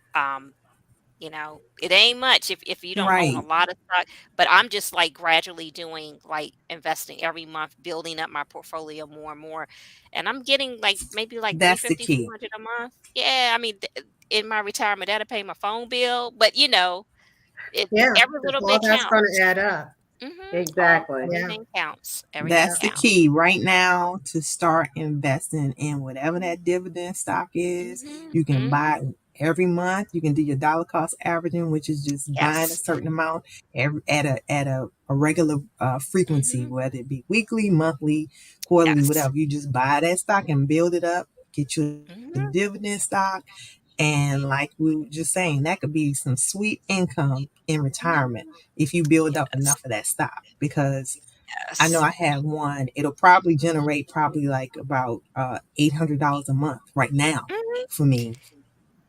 S5: It ain't much if you don't own a
S3: Right.
S5: lot of stock, but I'm just like gradually doing like investing every month, building up my portfolio more and more. And I'm getting like maybe like three
S3: That's the
S5: fifty, four
S3: key.
S5: hundred a month. Yeah, I mean, in my retirement, that'll pay my phone bill, but
S4: Yeah,
S5: every
S4: because
S5: little
S4: all
S5: bit
S4: that's going to
S5: counts.
S4: add up.
S2: Exactly.
S4: Yeah.
S5: Everything counts. Everything
S3: That's the
S4: Yeah.
S5: counts.
S3: key right now to start investing in whatever that dividend stock is.
S5: Mhm.
S3: You can
S5: Mhm.
S3: buy it every month. You can do your dollar cost averaging, which is just buying a
S5: Yes.
S3: certain amount at a regular frequency,
S5: Mhm.
S3: whether it be weekly, monthly, quarterly,
S5: Yes.
S3: whatever. You just buy that stock and build it up. Get your
S5: Mhm.
S3: dividend stock, and like we were just saying, that could be some sweet income in retirement
S5: Mhm.
S3: if you build up
S5: Yes.
S3: enough of that stock. Because I know
S5: Yes.
S3: I have one. It'll probably generate probably like about $800 a month right now
S5: Mhm.
S3: for me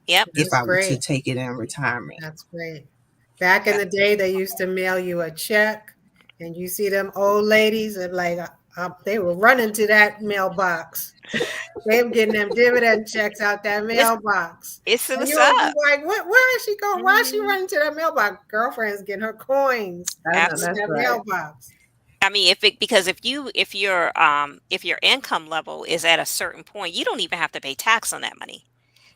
S5: Yep.
S3: if
S4: That's
S3: I were to
S4: great.
S3: take it in retirement.
S4: That's great. Back in
S5: Yeah.
S4: the day, they used to mail you a check, and you see them old ladies and like they were running to that mailbox. They were getting them dividend checks out that
S5: It's
S4: mailbox. And
S5: what's
S4: you would be
S5: up.
S4: like, what, where is she going? Why is she
S5: Mhm.
S4: running to that mailbox? Girlfriend's getting her coins
S2: I know
S4: in
S2: that's
S4: that
S5: Absolutely.
S2: right.
S4: mailbox.
S5: I mean, because if your income level is at a certain point, you don't even have to pay tax on that money.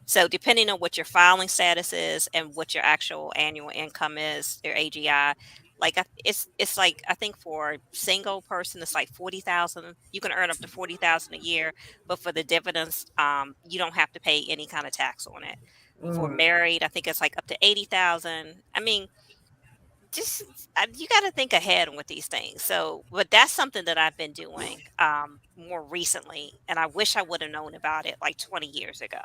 S5: So depending on what your filing status is and what your actual annual income is, your AGI, like it's like I think for a single person it's like 40,000. You can earn up to 40,000 a year, but for the dividends, you don't have to pay any kind of tax on it. For
S2: Mm.
S5: married, I think it's like up to 80,000. I mean, just you got to think ahead with these things. So, but that's something that I've been doing more recently, and I wish I would have known about it like 20 years ago.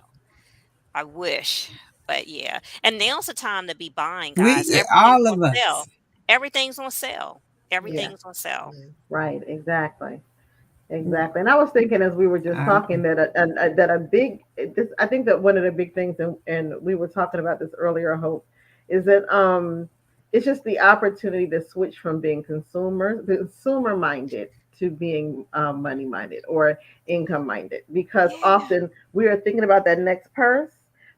S5: I wish, but yeah. And now's the time to be buying, guys.
S3: We,
S5: Everything's
S3: all
S5: on
S3: of us.
S5: sale. Everything's on sale.
S2: Yeah.
S5: Everything's on sale.
S4: Yeah.
S2: Right. Exactly.
S3: Mm,
S2: Exactly. And I was thinking as we were just
S3: I
S2: talking
S3: agree.
S2: that that a big this I think that one of the big things and we were talking about this earlier, Hope, is that it's just the opportunity to switch from being consumer minded to being money minded or income minded, because
S5: Yeah.
S2: often we are thinking about that next purse,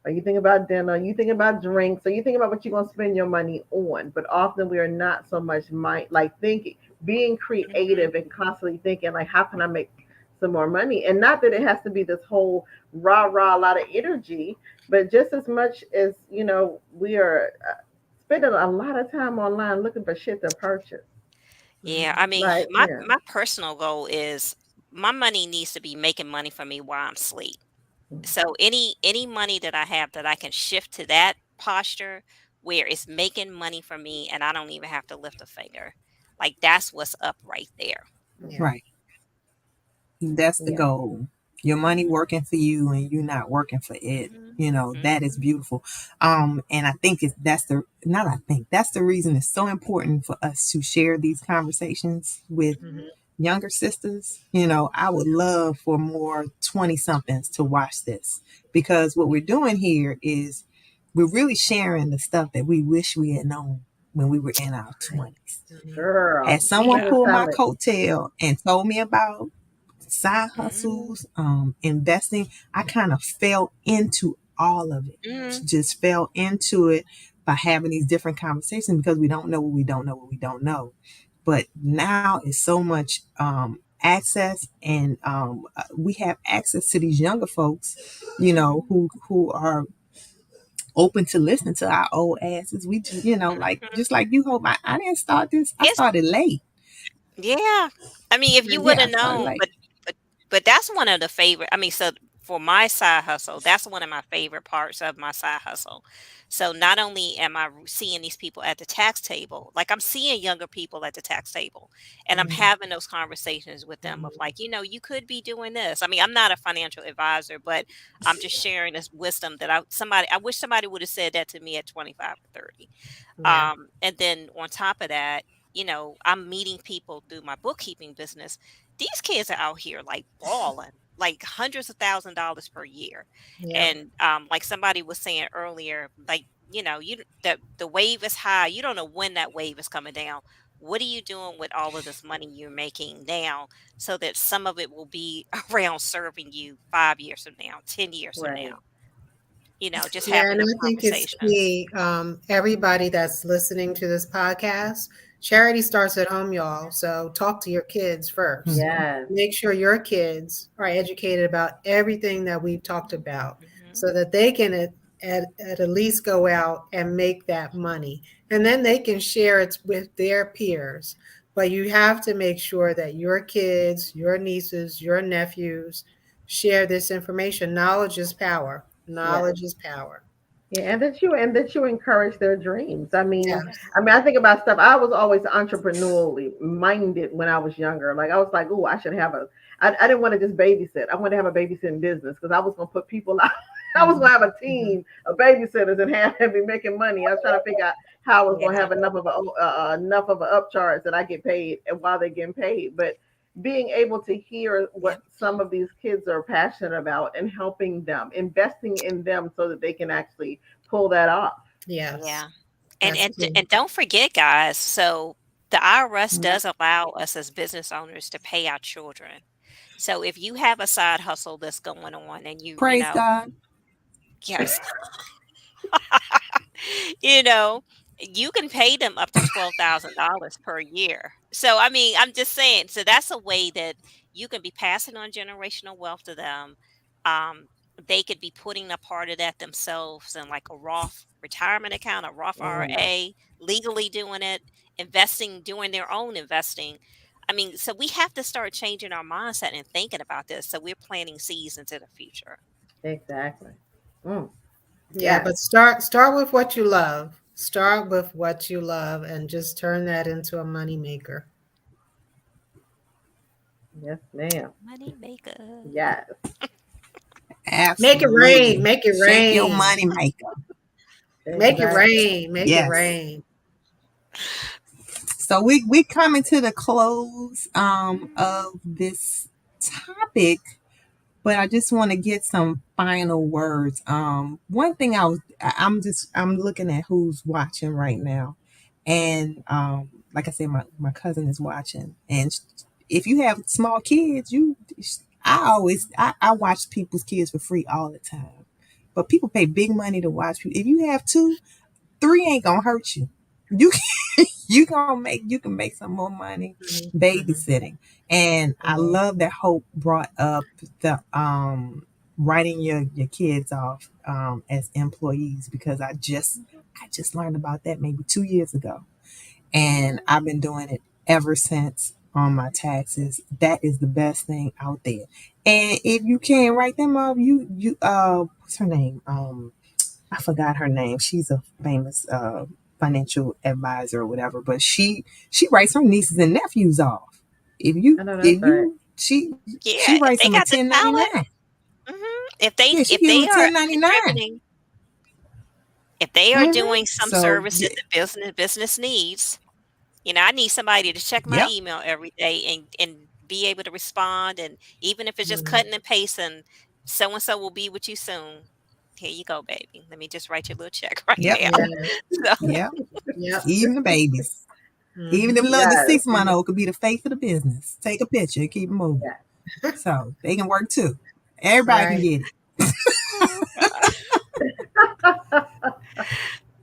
S2: or you think about dinner, you think about drinks, or you think about what you're going to spend your money on, but often we are not so much mind like thinking, being
S5: Hmm.
S2: creative and constantly thinking like, how can I make some more money? And not that it has to be this whole rah a lot of energy, but just as much as we are spending a lot of time online looking for shit to purchase.
S5: Yeah.
S4: Mhm.
S5: I mean,
S2: Like,
S5: my
S2: yeah.
S5: my personal goal is my money needs to be making money for me while I'm asleep. So any money that I have that I can shift to that posture where it's making money for me and I don't even have to lift a finger. Like that's what's up right there.
S4: Yeah.
S3: Right. That's the
S2: Yeah.
S3: goal. Your money
S5: Mhm.
S3: working for you and you not working for it.
S5: Mhm.
S3: That is
S5: Mhm.
S3: beautiful. And I think that's the not I think that's the reason it's so important for us to share these conversations with
S4: Mhm.
S3: younger sisters. I would love for more 20 somethings to watch this, because what we're doing here is we're really sharing the stuff that we wish we had known when we were in our
S4: Right.
S3: 20s.
S4: Mhm.
S3: Had
S2: Girl, you
S3: someone
S5: Yeah.
S2: better
S3: pull my
S2: tell it.
S3: coattail and told me about side
S5: Mhm.
S3: hustles, investing, I kind of fell into all of it.
S5: Mhm.
S3: Just fell into it by having these different conversations, because we don't know what we don't know what we don't know. But now it's so much access, and we have access to these younger folks,
S5: Mhm.
S3: who are open to listening to our old asses. We just,
S5: Mhm.
S3: just like you, Hope. I didn't start this. I
S5: It's
S3: started late.
S5: Yeah. I mean, if you would
S3: Yeah, I
S5: have
S3: started
S5: known,
S3: late.
S5: but that's one of the favorite. I mean, so for my side hustle, that's one of my favorite parts of my side hustle. So not only am I seeing these people at the tax table, like I'm seeing younger people at the tax table, and I'm
S4: Mhm.
S5: having those conversations with them of
S4: Mhm.
S5: like, you could be doing this. I mean, I'm not a financial advisor, but I'm just sharing this wisdom that I wish somebody would have said that to me at 25 or 30.
S4: Yeah.
S5: And then on top of that. I'm meeting people through my bookkeeping business. These kids are out here like balling, like hundreds of $1,000s per year.
S4: Yep.
S5: And like somebody was saying earlier, like, the wave is high. You don't know when that wave is coming down. What are you doing with all of this money you're making now so that some of it will be around serving you 5 years from now, 10 years from
S2: Right.
S5: now? Just
S4: Yeah,
S5: having
S4: and
S5: them
S4: I think it's
S5: conversations.
S4: key. Everybody that's listening to this podcast, charity starts at home, y'all. So talk to your kids first.
S3: Mhm.
S2: Yes.
S4: Make sure your kids are educated about everything that we've talked about
S5: Hmm.
S4: so that they can at least go out and make that money. And then they can share it with their peers. But you have to make sure that your kids, your nieces, your nephews share this information. Knowledge is power.
S2: Yes.
S4: Knowledge is power.
S2: Yeah, and that you encourage their dreams. I mean,
S4: Yes.
S2: I think about stuff. I was always entrepreneurially minded when I was younger. Like I was like, oh, I should have a. I didn't want to just babysit. I wanted to have a babysitting business because I was gonna put people out. I was gonna have a
S4: Mhm.
S2: team of babysitters and be making money. I was trying to figure out how I was gonna
S5: Yeah.
S2: have enough of a upcharge that I get paid and while they're getting paid. But being able to hear
S5: Yeah.
S2: what some of these kids are passionate about and helping them, investing in them so that they can actually pull that off.
S4: Yes.
S5: Yeah. And
S4: That's
S5: and
S4: key.
S5: and don't forget, guys, so the IRS
S3: Yep.
S5: does allow us as business owners to pay our children. So if you have a side hustle that's going on and
S3: Praise God.
S5: yes, you know, you can pay them up to $12,000 per year. So I mean, I'm just saying, so that's a way that you can be passing on generational wealth to them. Um, they could be putting a part of that themselves in like a Roth retirement account, a Roth
S2: Mm,
S5: IRA, legally doing it, investing, doing their own investing. I mean, so we have to start changing our mindset and thinking about this. So we're planting seeds into the future.
S2: exactly. Mm,
S4: Yeah,
S2: yes.
S4: but start with what you love. Start with what you love and just turn that into a money maker.
S2: Yes, ma'am.
S5: Money maker.
S2: Yes.
S4: Make it rain,
S3: Absolutely.
S4: make it
S3: Shake your
S4: rain.
S3: money maker.
S4: Make it
S2: Exactly.
S4: rain, make it
S3: Yes.
S4: rain.
S3: So we coming to the close of this topic, but I just want to get some final words. One thing I'm looking at who's watching right now, and like I said, my cousin is watching, and if you have small kids, I watch people's kids for free all the time, but people pay big money to watch people. If you have two, three ain't gonna hurt you. You you can make some more money
S4: Mhm, mhm,
S3: babysitting. And I
S4: mhm.
S3: love that Hope brought up the writing your kids off as employees, because I just learned about that maybe 2 years ago, and I've been doing it ever since on my taxes. That is the best thing out there. And if you can't write them off, you what's her name? I forgot her name. She's a famous financial advisor or whatever, but she writes her nieces and nephews off. If
S2: I
S3: you
S2: know that's
S3: if
S2: right.
S3: you she
S5: Yeah, if
S3: writes
S5: they
S3: them a
S5: got the
S3: 1099.
S5: talent, if they
S3: Yeah, she
S5: if
S3: gives them
S5: they
S3: a
S5: are
S3: 1099.
S5: contributing, if they are
S3: Mm-hmm.
S5: doing some
S3: So
S5: service
S3: yeah,
S5: that the business needs, I need somebody to check my
S3: yep.
S5: email every day and be able to respond, and even if it's just
S4: Mhm.
S5: cutting and pasting, so and so will be with you soon. Here you go, baby. Let me just write your little check right
S3: Yep.
S5: now.
S4: Yeah,
S5: So
S3: Yep.
S4: yep.
S3: Even the babies. Even
S4: Hmm.
S3: the
S2: Yes.
S3: 6-month-old could be the face of the business. Take a picture, keep it moving.
S2: Yes.
S3: So they can work too. Everybody can
S4: Right.
S3: get it.
S5: oh God.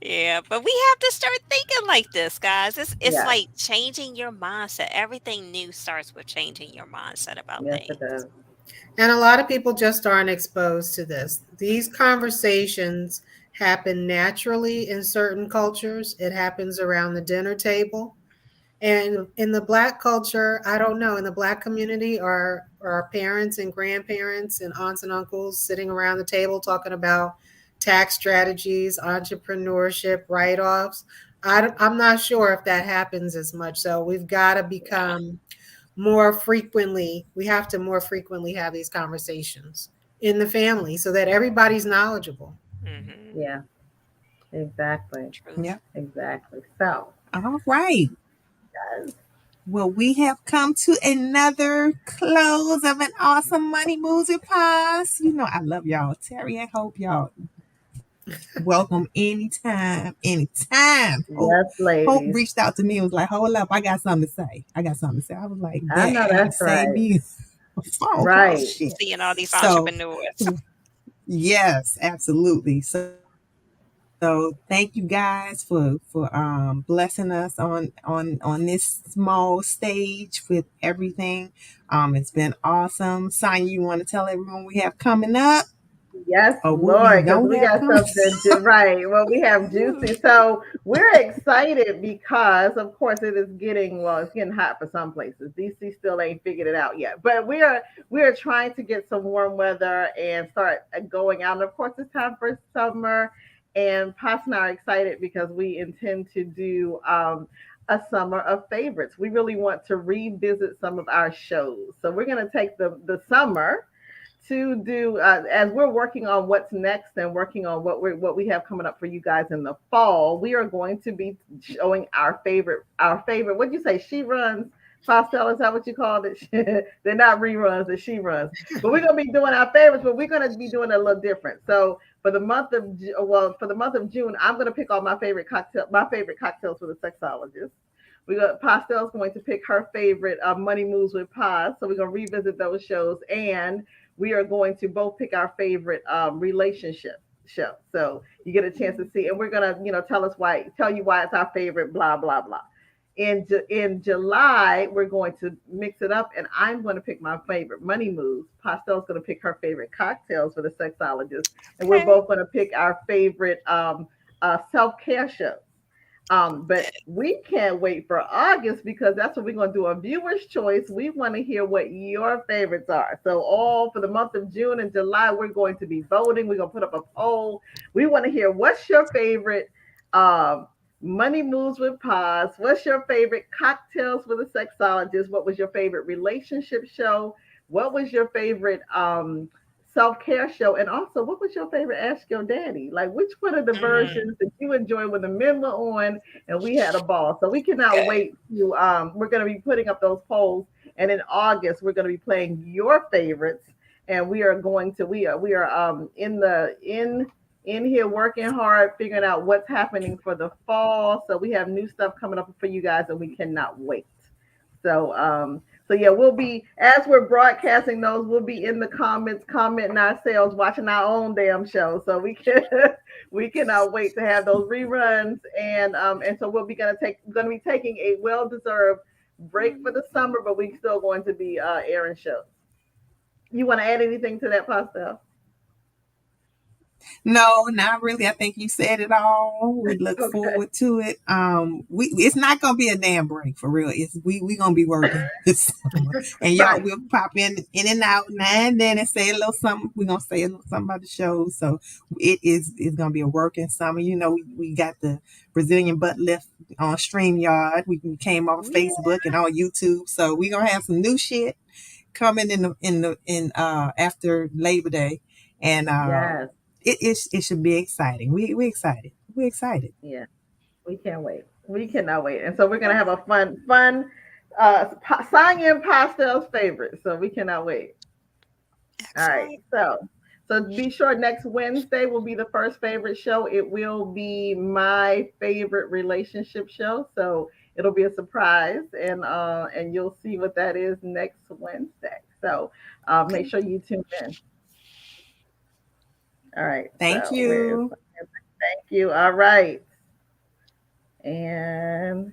S5: Yeah, but we have to start thinking like this, guys. It's
S2: Yes.
S5: like changing your mindset. Everything new starts with changing your mindset about
S2: Yes, it
S5: things.
S2: does.
S4: And a lot of people just aren't exposed to this. These conversations happen naturally in certain cultures. It happens around the dinner table. And in the Black culture, I don't know, in the Black community, are our parents and grandparents and aunts and uncles sitting around the table talking about tax strategies, entrepreneurship, write offs. I'm not sure if that happens as much. So we've got to
S5: Yeah.
S4: become more frequently, we have to more frequently have these conversations in the family so that everybody's knowledgeable.
S5: Hmm.
S2: Yeah. Exactly.
S5: Truth.
S3: Yep.
S2: Exactly. So,
S3: All right. Well, we have come to another close of an awesome Money Moves with Paz. You know, I love y'all. Terry, I hope y'all welcome anytime, anytime.
S2: Yes,
S3: Hope
S2: ladies.
S3: reached out to me and was like, hold up, I got something to say. I got something to say. I was like,
S2: I
S3: bet
S2: know
S3: you
S2: that's
S3: save
S2: right.
S3: me a phone call.
S2: Right.
S3: Shit.
S5: Seeing all these
S3: So,
S5: entrepreneurs.
S3: yes, absolutely. So thank you guys for blessing us on this small stage with everything. It's been awesome. Sonya, you want to tell everyone we have coming up
S2: Yes,
S3: or what we
S2: Lord, because
S3: don't
S2: we
S3: have
S2: got
S3: coming?
S2: something to right. Well, we have juicy. So we're excited because, of course, it is getting it's getting hot for some places. DC still ain't figured it out yet, but we are trying to get some warm weather and start going out. And of course, it's time for summer. And Pas and I are excited because we intend to do a summer of favorites. We really want to revisit some of our shows. So we're going to take the summer to do as we're working on what's next and working on what we have coming up for you guys in the fall. We are going to be showing our favorite. What'd you say? She runs. Pastel, is that what you called it? They're not reruns, they're she runs. But we're gonna be doing our favorites, but we're gonna be doing it a little different. So for the month of June, I'm gonna pick all my favorite cocktails for the sexologist. We got Pastel's going to pick her favorite Money Moves with Paz. So we're gonna revisit those shows, and we are going to both pick our favorite relationship show. So you get a chance to see, and we're gonna, tell you why it's our favorite. Blah blah blah. In July, we're going to mix it up, and I'm going to pick my favorite money moves. Pastel's going to pick her favorite cocktails for the sexologist, and we're
S5: Okay.
S2: both going to pick our favorite self care show. But we can't wait for August because that's what we're going to do a viewer's choice. We want to hear what your favorites are. So, all for the month of June and July, we're going to be voting. We're going to put up a poll. We want to hear what's your favorite um, Money Moves with Paz? What's your favorite cocktails with a sexologist? What was your favorite relationship show? What was your favorite self-care show? And also, what was your favorite Ask Your Daddy? Like, which one of the
S5: Mm,
S2: versions that you enjoyed when the men were on and we had a ball? So we cannot
S5: good.
S2: wait to we're going to be putting up those polls, and in August we're going to be playing your favorites, and we are in here working hard figuring out what's happening for the fall. So we have new stuff coming up for you guys, and we cannot wait. So yeah, we'll be as we're broadcasting those, we'll be in the comments, commenting ourselves, watching our own damn show. So we can we cannot wait to have those reruns, and so we're gonna be taking a well deserved break for the summer, but we still going to be airing shows. You want to add anything to that, Pastel?
S3: No, not really. I think you said it all. We look
S2: Okay.
S3: forward to it. We it's not gonna be a damn break for real. It's we gonna be working this summer, and y'all
S2: Right.
S3: will pop in and out now and then and say a little something. We're gonna say a little something about the show. So it's gonna be a working summer. You know, we got the Brazilian butt lift on StreamYard. We came off
S2: Yeah.
S3: Facebook and on YouTube. So we gonna have some new shit coming in after Labor Day, and
S2: Yes.
S3: it should be exciting. We excited. We excited.
S2: Yeah. We can't wait. We cannot wait. And so we're gonna have a Sonya and Pastel's favorite. So we cannot wait. All right.
S5: Excellent.
S2: So be sure next Wednesday will be the first favorite show. It will be my favorite relationship show. So it'll be a surprise, and you'll see what that is next Wednesday. So make
S5: Okay.
S2: sure you tune in. All right.
S3: Thank
S2: So where is
S3: you.
S2: thank you. All right. And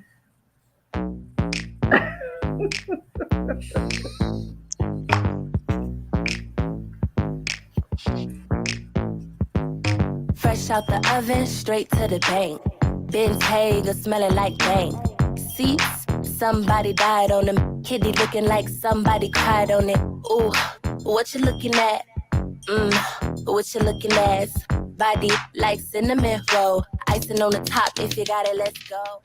S1: Fresh out the oven, straight to the bank. Bentayga smelling like bank. Seats, somebody died on them. Kitty looking like somebody cried on it. Ooh, what you looking at? What you looking at? Body like cinnamon roll. Icing on the top, if you got it, let's go.